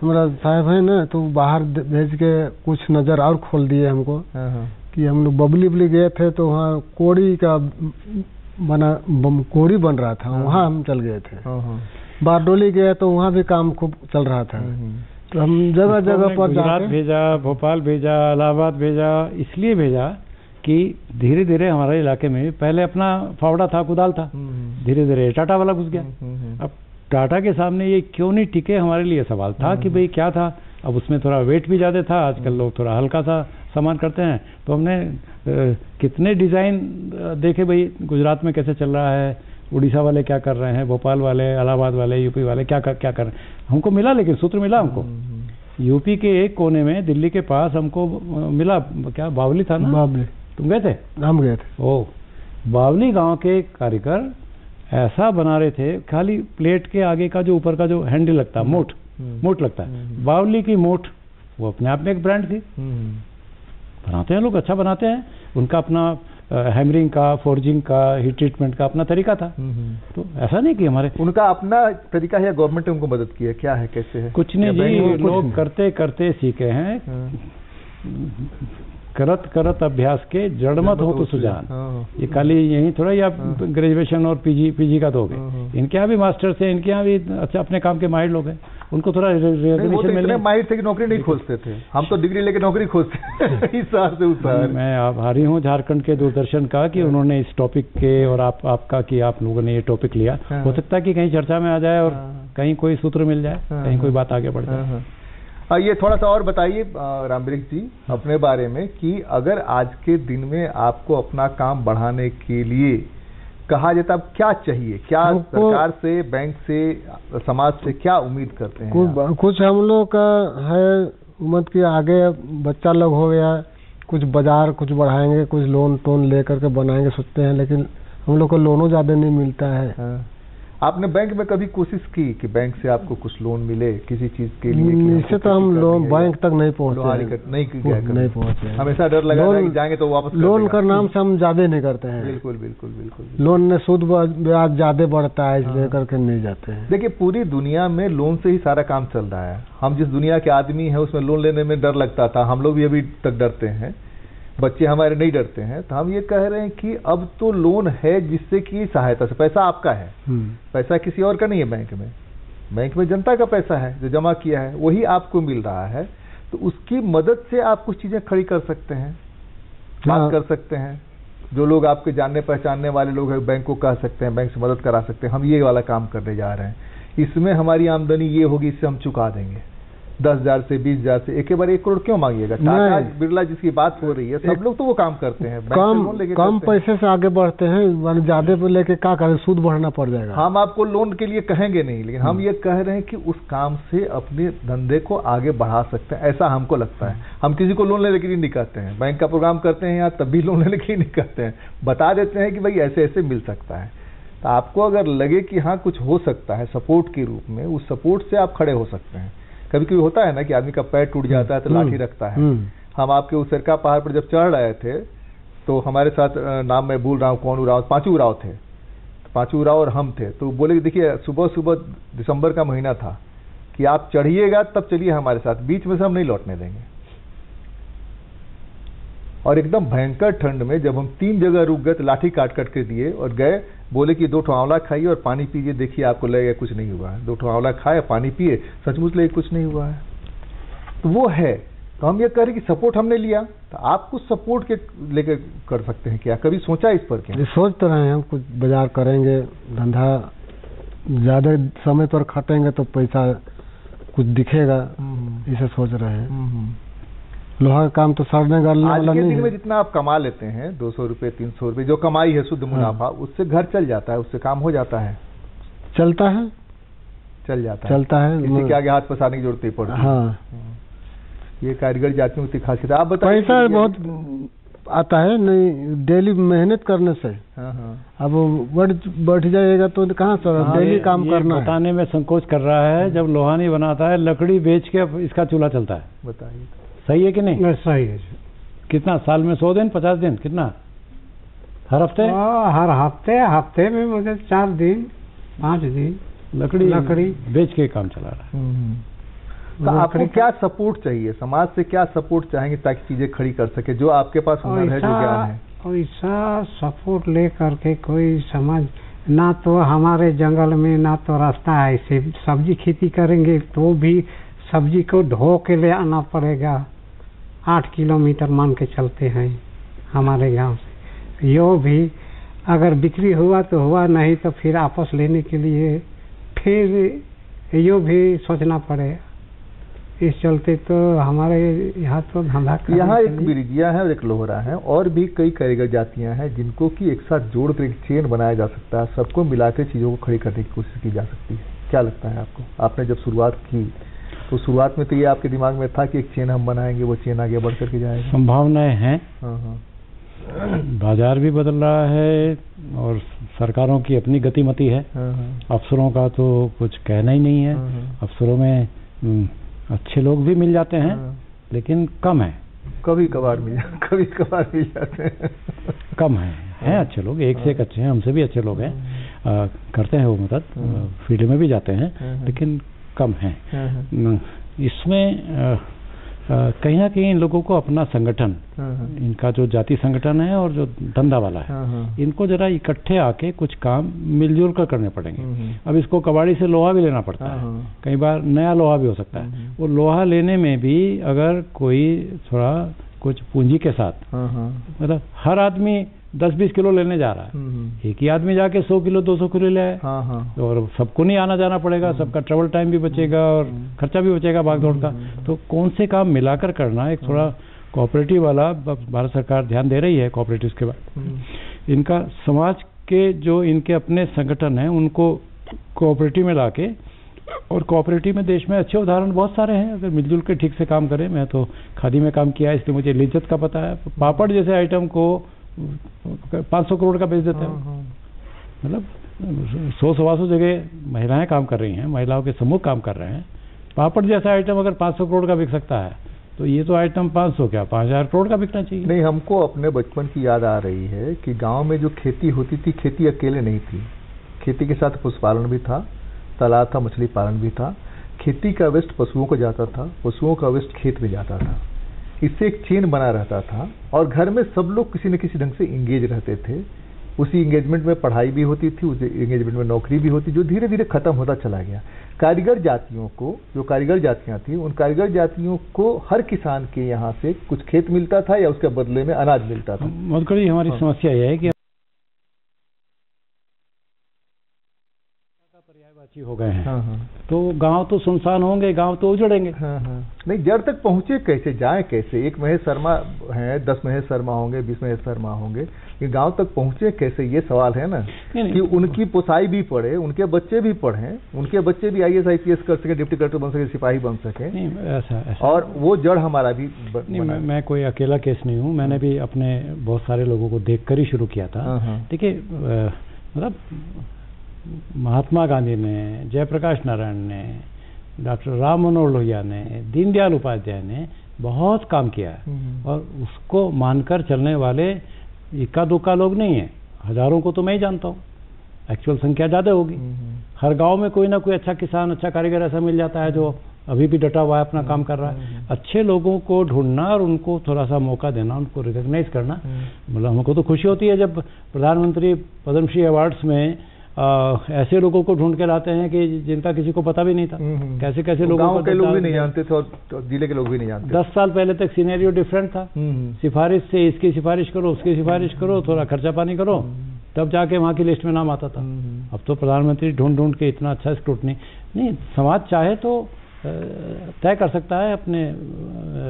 हमारा साहब है ना, तो बाहर भेज के कुछ नजर और खोल दिए हमको कि हम लोग बबली उबली गए थे तो वहाँ कोड़ी का कोड़ी बन रहा था, वहाँ हम चल गए थे। बारडोली गए तो वहाँ भी काम खूब चल रहा था। तो हम जगह जगह पर गुजरात भेजा, भोपाल भेजा, इलाहाबाद भेजा, इसलिए भेजा कि धीरे धीरे हमारे इलाके में पहले अपना फावड़ा था, कुदाल था, धीरे धीरे टाटा वाला घुस गया। अब टाटा के सामने ये क्यों नहीं टिके, हमारे लिए सवाल था कि भाई क्या था। अब उसमें थोड़ा वेट भी ज़्यादा था, आजकल लोग थोड़ा हल्का सा सामान करते हैं। तो हमने कितने डिज़ाइन देखे भाई, गुजरात में कैसे चल रहा है, उड़ीसा वाले क्या कर रहे हैं, भोपाल वाले, इलाहाबाद वाले, यूपी वाले क्या कर रहे हैं। हमको मिला, लेकिन सूत्र मिला हमको यूपी के एक कोने में, दिल्ली के पास हमको मिला, क्या बावली था ना, बावली। तुम गए थे? हम गए थे। ओ, बावली गांव के कारीगर ऐसा बना रहे थे, खाली प्लेट के आगे का जो ऊपर का जो हैंडल लगता है, मोट लगता है, बावली की मोट, वो अपने आप में एक ब्रांड थी। बनाते हैं लोग, अच्छा बनाते हैं, उनका अपना हैमरिंग का, फोर्जिंग का, हीट ट्रीटमेंट का अपना तरीका था। तो ऐसा नहीं कि हमारे, उनका अपना तरीका है या गवर्नमेंट ने उनको मदद की है, क्या है, कैसे है? कुछ नहीं जी, लोग करते करते सीखे हैं। करत करत अभ्यास के जड़मत हो तो सुजान। ये खाली यही थोड़ा ही आप ग्रेजुएशन और पीजी का दोगे। इनके यहाँ भी मास्टर्स हैं, इनके यहाँ भी अच्छा अपने काम के माहिर लोग हैं, उनको थोड़ा रिकॉग्निशन मिलने। माहिर थे कि नौकरी नहीं खोजते थे, हम तो डिग्री लेके नौकरी खोजते इस शहर से उस शहर। मैं आभारी हूँ झारखंड के दूरदर्शन का कि उन्होंने इस टॉपिक के और आपका कि आप लोगों ने ये टॉपिक लिया। हो सकता है कि कहीं चर्चा में आ जाए और कहीं कोई सूत्र मिल जाए, कहीं कोई बात आगे बढ़ जाए। ये थोड़ा सा और बताइए रामवृक्ष जी अपने बारे में कि अगर आज के दिन में आपको अपना काम बढ़ाने के लिए कहा जाता, अब क्या चाहिए, क्या सरकार से, बैंक से, समाज से क्या उम्मीद करते हैं? कुछ हम लोग का है उम्मीद कि आगे बच्चा लोग हो गया, कुछ बाजार कुछ बढ़ाएंगे, कुछ लोन टोन लेकर के बनाएंगे सोचते हैं, लेकिन हम लोग को लोनों ज्यादा नहीं मिलता है। आपने बैंक में कभी कोशिश की कि बैंक से आपको कुछ लोन मिले किसी चीज के लिए? इससे तो हम लोन बैंक तक नहीं पहुँचे, नहीं पहुँचे। हमेशा डर लगा कि जाएंगे तो वापस लोन का नाम से हम ज्यादा नहीं करते हैं। बिल्कुल बिल्कुल बिल्कुल। लोन में सूद ब्याज ज्यादा बढ़ता है, इसलिए करके नहीं जाते हैं। देखिए पूरी दुनिया में लोन से ही सारा काम चल रहा है। हम जिस दुनिया के आदमी हैं उसमें लोन लेने में डर लगता था, हम लोग भी अभी तक डरते हैं, बच्चे हमारे नहीं डरते हैं। तो हम ये कह रहे हैं कि अब तो लोन है जिससे कि सहायता से, पैसा आपका है, पैसा किसी और का नहीं है बैंक में जनता का पैसा है जो जमा किया है, वही आपको मिल रहा है। तो उसकी मदद से आप कुछ चीजें खड़ी कर सकते हैं, बात कर सकते हैं। जो लोग आपके जानने पहचानने वाले लोग हैं बैंक को कह सकते हैं, बैंक से मदद करा सकते हैं। हम ये वाला काम करने जा रहे हैं, इसमें हमारी आमदनी ये होगी, इससे हम चुका देंगे। 10,000 से 20,000 से एक बार 1 करोड़ क्यों मांगिएगा? टाटा बिरला जिसकी बात हो रही है, सब लोग तो वो काम करते हैं, कम पैसे से आगे बढ़ते हैं, ज्यादा पे लेके क्या करें, सूद बढ़ना पड़ जाएगा। हम आपको लोन के लिए कहेंगे नहीं, लेकिन हम ये कह रहे हैं कि उस काम से अपने धंधे को आगे बढ़ा सकते हैं, ऐसा हमको लगता है। हम किसी को लोन लेने के लिए नहीं कहते हैं, बैंक का प्रोग्राम करते हैं यहाँ तब भी लोन लेने के लिए नहीं कहते हैं, बता देते हैं कि भाई ऐसे ऐसे मिल सकता है। तो आपको अगर लगे कि हाँ कुछ हो सकता है सपोर्ट के रूप में, उस सपोर्ट से आप खड़े हो सकते हैं। कभी कभी होता है ना कि आदमी का पैर टूट जाता है तो लाठी रखता है। हम आपके उस सरका पहाड़ पर जब चढ़ रहे थे तो हमारे साथ, नाम मैं भूल रहा हूँ कौन उराव, पांचू उराव थे, पांचू उराव और हम थे। तो बोले देखिए सुबह सुबह दिसंबर का महीना था कि आप चढ़िएगा तब चलिए हमारे साथ, बीच में से हम नहीं लौटने देंगे। और एकदम भयंकर ठंड में जब हम 3 जगह रुक गए तो लाठी काट काट के दिए और गए, बोले कि 2 ठो आंवला खाइए और पानी पीजिए, देखिए आपको लगेगा कुछ नहीं हुआ है। 2 ठो आंवला खाए, पानी पिए, सचमुच लगे कुछ नहीं हुआ है। तो वो है। तो हम ये कह रहे कि सपोर्ट हमने लिया, तो आप कुछ सपोर्ट के लेकर कर सकते हैं क्या? कभी सोचा इस पर क्या? सोच तो रहे हैं, कुछ बाजार करेंगे, धंधा ज्यादा समय पर खटेंगे तो पैसा कुछ दिखेगा, इसे सोच रहे हैं। लोहा का काम तो सड़ने गलने वाला नहीं है। आज के दिन में जितना आप कमा लेते हैं 200 रुपए 300 रुपए जो कमाई है शुद्ध मुनाफा, उससे घर चल जाता है, उससे काम हो जाता है, चलता है, चल जाता है, किसी के आगे हाथ पसारने की जरूरत नहीं पड़ती। हाँ, ये कारीगर जातियों की खासियत है। आप बताइए। पैसा बहुत आता है नहीं, डेली मेहनत करने से। अब बढ़ जाएगा तो कहाँ सर, डेली काम करना है। बताने में संकोच कर रहा है, जब लोहा नहीं बनाता है लकड़ी बेच के इसका चूल्हा चलता है। बताइए सही है कि नहीं? सही है। कितना साल में 100 दिन 50 दिन कितना, हर हफ्ते? हर हफ्ते में मुझे 4 दिन 5 दिन लकड़ी बेच के काम चला रहा है। तो आपको क्या सपोर्ट चाहिए, समाज से क्या सपोर्ट चाहेंगे ताकि चीजें खड़ी कर सके, जो आपके पास हुनर है, जो ज्ञान है? ऐसा सपोर्ट ले करके कोई समाज, ना तो हमारे जंगल में ना तो रास्ता है, ऐसे सब्जी खेती करेंगे तो भी सब्जी को ढो के ले आना पड़ेगा, 8 किलोमीटर मान के चलते हैं हमारे गांव से। यो भी अगर बिक्री हुआ तो हुआ, नहीं तो फिर आपस लेने के लिए फिर यो भी सोचना पड़ेगा। इस चलते तो हमारे यहाँ तो धंधा, यहाँ एक बिरजिया है और एक लोहरा है, और भी कई कारीगर जातियाँ हैं जिनको कि एक साथ जोड़ कर एक चेन बनाया जा सकता है, सबको मिलाकर चीज़ों को खड़ी करने की कोशिश की जा सकती है। क्या लगता है आपको? आपने जब शुरुआत की तो शुरुआत में तो ये आपके दिमाग में था कि एक चेन हम बनाएंगे, वो चेन आगे बढ़ करके जाएगा? संभावनाएं हैं, बाजार भी बदल रहा है और सरकारों की अपनी गतिमति है। अफसरों का तो कुछ कहना ही नहीं है। अफसरों में अच्छे लोग भी मिल जाते हैं, लेकिन कम है। कभी कभार मिल जाते हैं, कम है अच्छे लोग, एक से एक अच्छे हैं, हमसे भी अच्छे लोग हैं, करते हैं वो मदद, फील्ड में भी जाते हैं, लेकिन कम है। इसमें कहीं ना कहीं इन लोगों को अपना संगठन, इनका जो जाति संगठन है और जो धंधा वाला है, इनको जरा इकट्ठे आके कुछ काम मिलजुल कर करने पड़ेंगे। अब इसको कबाड़ी से लोहा भी लेना पड़ता है, कई बार नया लोहा भी हो सकता है। वो लोहा लेने में भी अगर कोई थोड़ा कुछ पूंजी के साथ, मतलब हर आदमी 10-20 किलो लेने जा रहा है, एक ही आदमी जाके 100 किलो 200 किलो ले आए, और सबको नहीं आना जाना पड़ेगा, सबका ट्रेवल टाइम भी बचेगा और खर्चा भी बचेगा भाग दौड़ का। तो कौन से काम मिलाकर करना, एक थोड़ा कोऑपरेटिव वाला, भारत सरकार ध्यान दे रही है कोऑपरेटिव्स के बाद, इनका समाज के जो इनके अपने संगठन हैं उनको कोऑपरेटिव में लाके, और कोऑपरेटिव में देश में अच्छे उदाहरण बहुत सारे हैं, अगर मिलजुल के ठीक से काम करें। मैं तो खादी में काम किया है, इसलिए मुझे लिज्जत का पता है। पापड़ जैसे आइटम को 500 करोड़ का बेच देते हैं, मतलब 100-125 जगह महिलाएं काम कर रही हैं, महिलाओं के समूह काम कर रहे हैं। पापड़ जैसा आइटम अगर 500 करोड़ का बिक सकता है, तो ये तो आइटम 500 क्या 5000 करोड़ का बिकना चाहिए। नहीं, हमको अपने बचपन की याद आ रही है कि गांव में जो खेती होती थी, खेती अकेले नहीं थी, खेती के साथ पशुपालन भी था, तालाब था, मछली पालन भी था। खेती का वेस्ट पशुओं को जाता था, पशुओं का वेस्ट खेत में जाता था, इससे एक चेन बना रहता था, और घर में सब लोग किसी न किसी ढंग से इंगेज रहते थे। उसी इंगेजमेंट में पढ़ाई भी होती थी, उसी इंगेजमेंट में नौकरी भी होती, जो धीरे धीरे खत्म होता चला गया। कारीगर जातियों को, जो कारीगर जातियां थी, उन कारीगर जातियों को हर किसान के यहाँ से कुछ खेत मिलता था या उसके बदले में अनाज मिलता था। मधुकर जी, हमारी समस्या यह है कि पर्यायवाची हो गए हैं, तो गांव तो सुनसान होंगे, गांव तो उजड़ेंगे। नहीं, जड़ तक पहुंचे कैसे, जाए कैसे? एक महेश शर्मा हैं, 10 महेश शर्मा होंगे, 20 महेश शर्मा होंगे, ये गांव तक पहुंचे कैसे, ये सवाल है ना। कि उनकी पुसाई भी पढ़े, उनके बच्चे भी पढ़ें, उनके बच्चे भी IAS IPS कर सके, डिप्टी कलेक्टर बन सके, सिपाही बन सके, ऐसा और वो जड़ हमारा भी मैं कोई अकेला केस नहीं हूँ, मैंने भी अपने बहुत सारे लोगों को देख कर ही शुरू किया था। देखिए, मतलब महात्मा गांधी ने, जयप्रकाश नारायण ने, डॉक्टर राम मनोहर लोहिया ने, दीनदयाल उपाध्याय ने बहुत काम किया है, और उसको मानकर चलने वाले इक्का दुक्का लोग नहीं है, हजारों को तो मैं ही जानता हूँ, एक्चुअल संख्या ज़्यादा होगी। हर गांव में कोई ना कोई अच्छा किसान, अच्छा कारीगर ऐसा मिल जाता है जो अभी भी डटा हुआ है, अपना काम कर रहा है। अच्छे लोगों को ढूंढना और उनको थोड़ा सा मौका देना, उनको रिकॉग्नाइज करना, मतलब हमको तो खुशी होती है जब प्रधानमंत्री पद्मश्री अवार्ड्स में ऐसे लोगों को ढूंढ के लाते हैं कि जिनका किसी को पता भी नहीं था। कैसे कैसे लोगों को, के लोग भी नहीं जानते थे और जिले के लोग भी नहीं जानते। 10 साल पहले तक सिनेरियो डिफरेंट था, सिफारिश से इसकी सिफारिश करो, उसकी सिफारिश करो, थोड़ा खर्चा पानी करो, तब जाके वहाँ की लिस्ट में नाम आता था। अब तो प्रधानमंत्री ढूंढ ढूंढ के इतना अच्छा स्क्रूटनी, नहीं, समाज चाहे तो तय कर सकता है अपने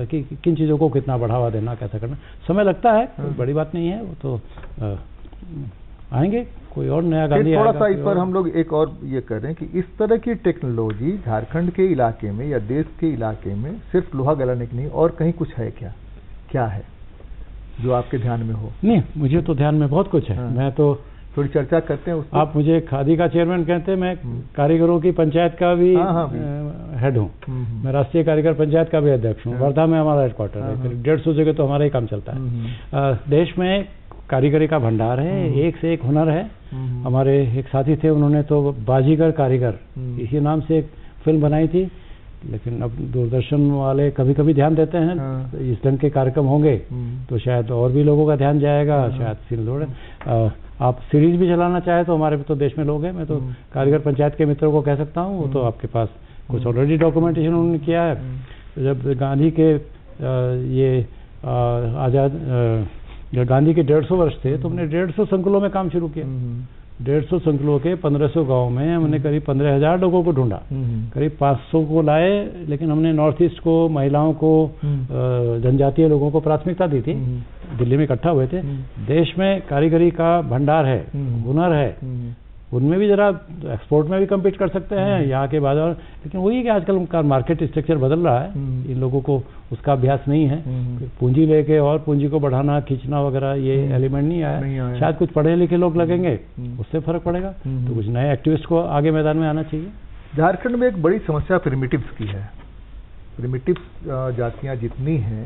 कि किन चीज़ों को कितना बढ़ावा देना, कैसा करना। समय लगता है, कोई बड़ी बात नहीं है, वो तो आएंगे, कोई और नया गांधी थोड़ा सा इस पर हम लोग एक और ये कर रहे हैं कि इस तरह की टेक्नोलॉजी झारखंड के इलाके में या देश के इलाके में सिर्फ लोहा गलाने की नहीं, और कहीं कुछ है क्या है? जो आपके ध्यान में हो? नहीं, मुझे तो ध्यान में बहुत कुछ है। हाँ। मैं तो थोड़ी चर्चा करते हैं उसको। आप मुझे खादी का चेयरमैन कहते हैं, मैं कारीगरों की पंचायत का भी हेड हूँ। मैं राष्ट्रीय कारीगर पंचायत का भी अध्यक्ष हूँ। वर्धा में हमारा हेडक्वार्टर है। 150 जगह तो हमारा ही काम चलता है। देश में कारीगरी का भंडार है, एक से एक हुनर है। हमारे एक साथी थे, उन्होंने तो बाजीगर कारीगर इसी नाम से एक फिल्म बनाई थी, लेकिन अब दूरदर्शन वाले कभी कभी ध्यान देते हैं। इस ढंग के कार्यक्रम होंगे तो शायद और भी लोगों का ध्यान जाएगा, शायद सिलदोड़। आप सीरीज भी चलाना चाहे तो हमारे तो देश में लोग हैं। मैं तो कारीगर पंचायत के मित्रों को कह सकता हूँ, वो तो आपके पास कुछ ऑलरेडी डॉक्यूमेंटेशन उन्होंने किया है। जब गांधी के ये आज़ाद गांधी के 150 वर्ष थे तो हमने 150 संकुलों में काम शुरू किया। 150 संकुलों के 1500 गांव में हमने करीब 15,000 लोगों को ढूंढा, करीब 500 को लाए, लेकिन हमने नॉर्थ ईस्ट को, महिलाओं को, जनजातीय लोगों को प्राथमिकता दी थी। दिल्ली में इकट्ठा हुए थे। देश में कारीगरी का भंडार है, हुनर है, उनमें भी जरा एक्सपोर्ट में भी कम्पीट कर सकते हैं यहाँ के बाजार। लेकिन वही कि आजकल उनका मार्केट स्ट्रक्चर बदल रहा है, इन लोगों को उसका अभ्यास नहीं है। पूंजी लेके और पूंजी को बढ़ाना, खींचना वगैरह ये एलिमेंट नहीं आया। शायद कुछ पढ़े लिखे लोग लगेंगे, उससे फर्क पड़ेगा। तो कुछ नए एक्टिविस्ट को आगे मैदान में आना चाहिए। झारखंड में एक बड़ी समस्या प्रिमिटिव्स की है। प्रिमिटिव जातियां जितनी हैं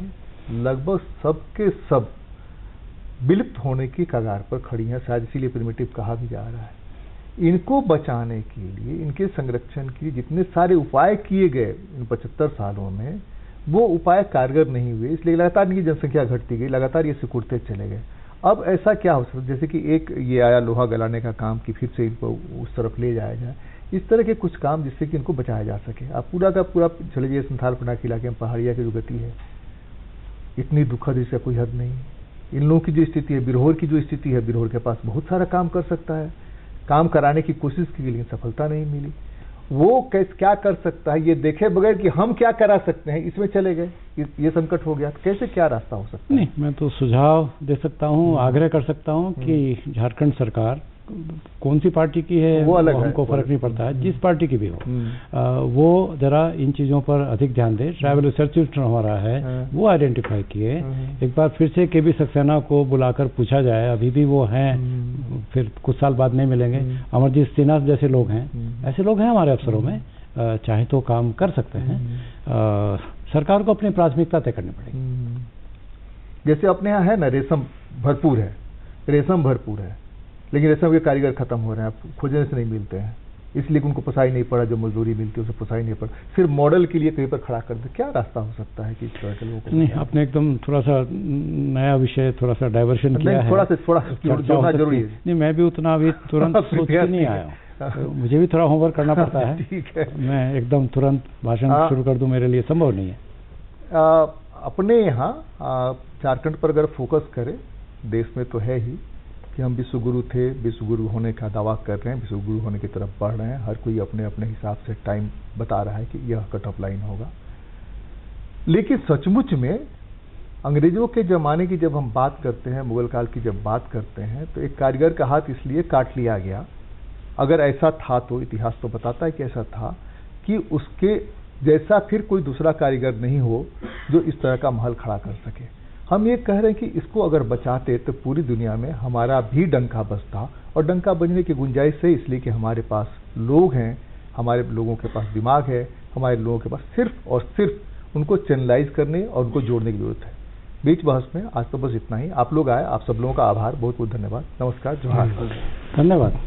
लगभग सबके सब विलुप्त होने की कगार पर खड़ी हैं। शायद इसीलिए प्रिमिटिव कहा भी जा रहा है। इनको बचाने के लिए, इनके संरक्षण के लिए जितने सारे उपाय किए गए इन 75 सालों में, वो उपाय कारगर नहीं हुए। इसलिए लगातार इनकी जनसंख्या घटती गई, लगातार ये सिकुड़ते चले गए। अब ऐसा क्या हो सकता है, जैसे कि एक ये आया लोहा गलाने का काम कि फिर से इनको उस तरफ ले जाया जाए, इस तरह के कुछ काम जिससे कि इनको बचाया जा सके। आप पूरा का पूरा चले जाइए संथाल पनाह के इलाके में, पहाड़िया की जो गति है इतनी दुखद, इसका कोई हद नहीं। इन लोगों की जो स्थिति है, बिरहोर की जो स्थिति है, बिरहोर के पास बहुत सारा काम कर सकता है, काम कराने की कोशिश की लेकिन सफलता नहीं मिली। वो क्या कर सकता है ये देखे बगैर कि हम क्या करा सकते हैं, इसमें चले गए, ये संकट हो गया। कैसे क्या रास्ता हो सकता है? नहीं, मैं तो सुझाव दे सकता हूँ, आग्रह कर सकता हूँ कि झारखंड सरकार कौन सी पार्टी की है वो अलग हमको फर्क नहीं पड़ता है, जिस पार्टी की भी हो, वो जरा इन चीजों पर अधिक ध्यान दे। ट्राइबल रिसर्च हो रहा है, वो आइडेंटिफाई किए। एक बार फिर से केबी सक्सेना को बुलाकर पूछा जाए, अभी भी वो हैं, फिर कुछ साल बाद नहीं मिलेंगे। अमरजीत सिन्हा जैसे लोग हैं, ऐसे लोग हैं हमारे अफसरों में, चाहे तो काम कर सकते हैं। सरकार को अपनी प्राथमिकता तय करनी पड़ेगी। जैसे अपने यहाँ है ना, रेशम भरपूर है, रेशम भरपूर है, लेकिन रेशम के कारीगर खत्म हो रहे हैं, खोजने से नहीं मिलते हैं, इसलिए उनको पोसाई नहीं पड़ा, जो मजदूरी मिलती है उसे पोसाई नहीं पड़ा, फिर मॉडल के लिए कहीं पर खड़ा कर दे। क्या रास्ता हो सकता है कि इस तरह के लोगों को? नहीं, आपने एकदम थोड़ा सा नया विषय, थोड़ा सा डाइवर्शन किया है। थोड़ा जोड़ना जरूरी है। नहीं, मैं भी उतना अभी तुरंत सोच के नहीं आया हूँ, मुझे भी थोड़ा होमवर्क करना पड़ता है। ठीक है, मैं एकदम तुरंत भाषण शुरू कर दूं, मेरे लिए संभव नहीं है। अपने यहाँ झारखंड पर अगर फोकस करें, देश में तो है ही कि हम विश्वगुरु थे, विश्वगुरु होने का दावा कर रहे हैं, विश्वगुरु होने की तरफ बढ़ रहे हैं। हर कोई अपने अपने हिसाब से टाइम बता रहा है कि यह कट ऑफ लाइन होगा। लेकिन सचमुच में अंग्रेजों के जमाने की जब हम बात करते हैं, मुगल काल की जब बात करते हैं, तो एक कारीगर का हाथ इसलिए काट लिया गया, अगर ऐसा था तो इतिहास तो बताता है कि ऐसा था, कि उसके जैसा फिर कोई दूसरा कारीगर नहीं हो जो इस तरह का महल खड़ा कर सके। हम ये कह रहे हैं कि इसको अगर बचाते तो पूरी दुनिया में हमारा भी डंका बजता, और डंका बजने की गुंजाइश है इसलिए कि हमारे पास लोग हैं, हमारे लोगों के पास दिमाग है, हमारे लोगों के पास सिर्फ और सिर्फ उनको चैनलाइज करने और उनको जोड़ने की जरूरत है। बीच बहस में आज तो बस इतना ही। आप लोग आए, आप सब लोगों का आभार, बहुत बहुत धन्यवाद। नमस्कार, जोहार। धन्यवाद।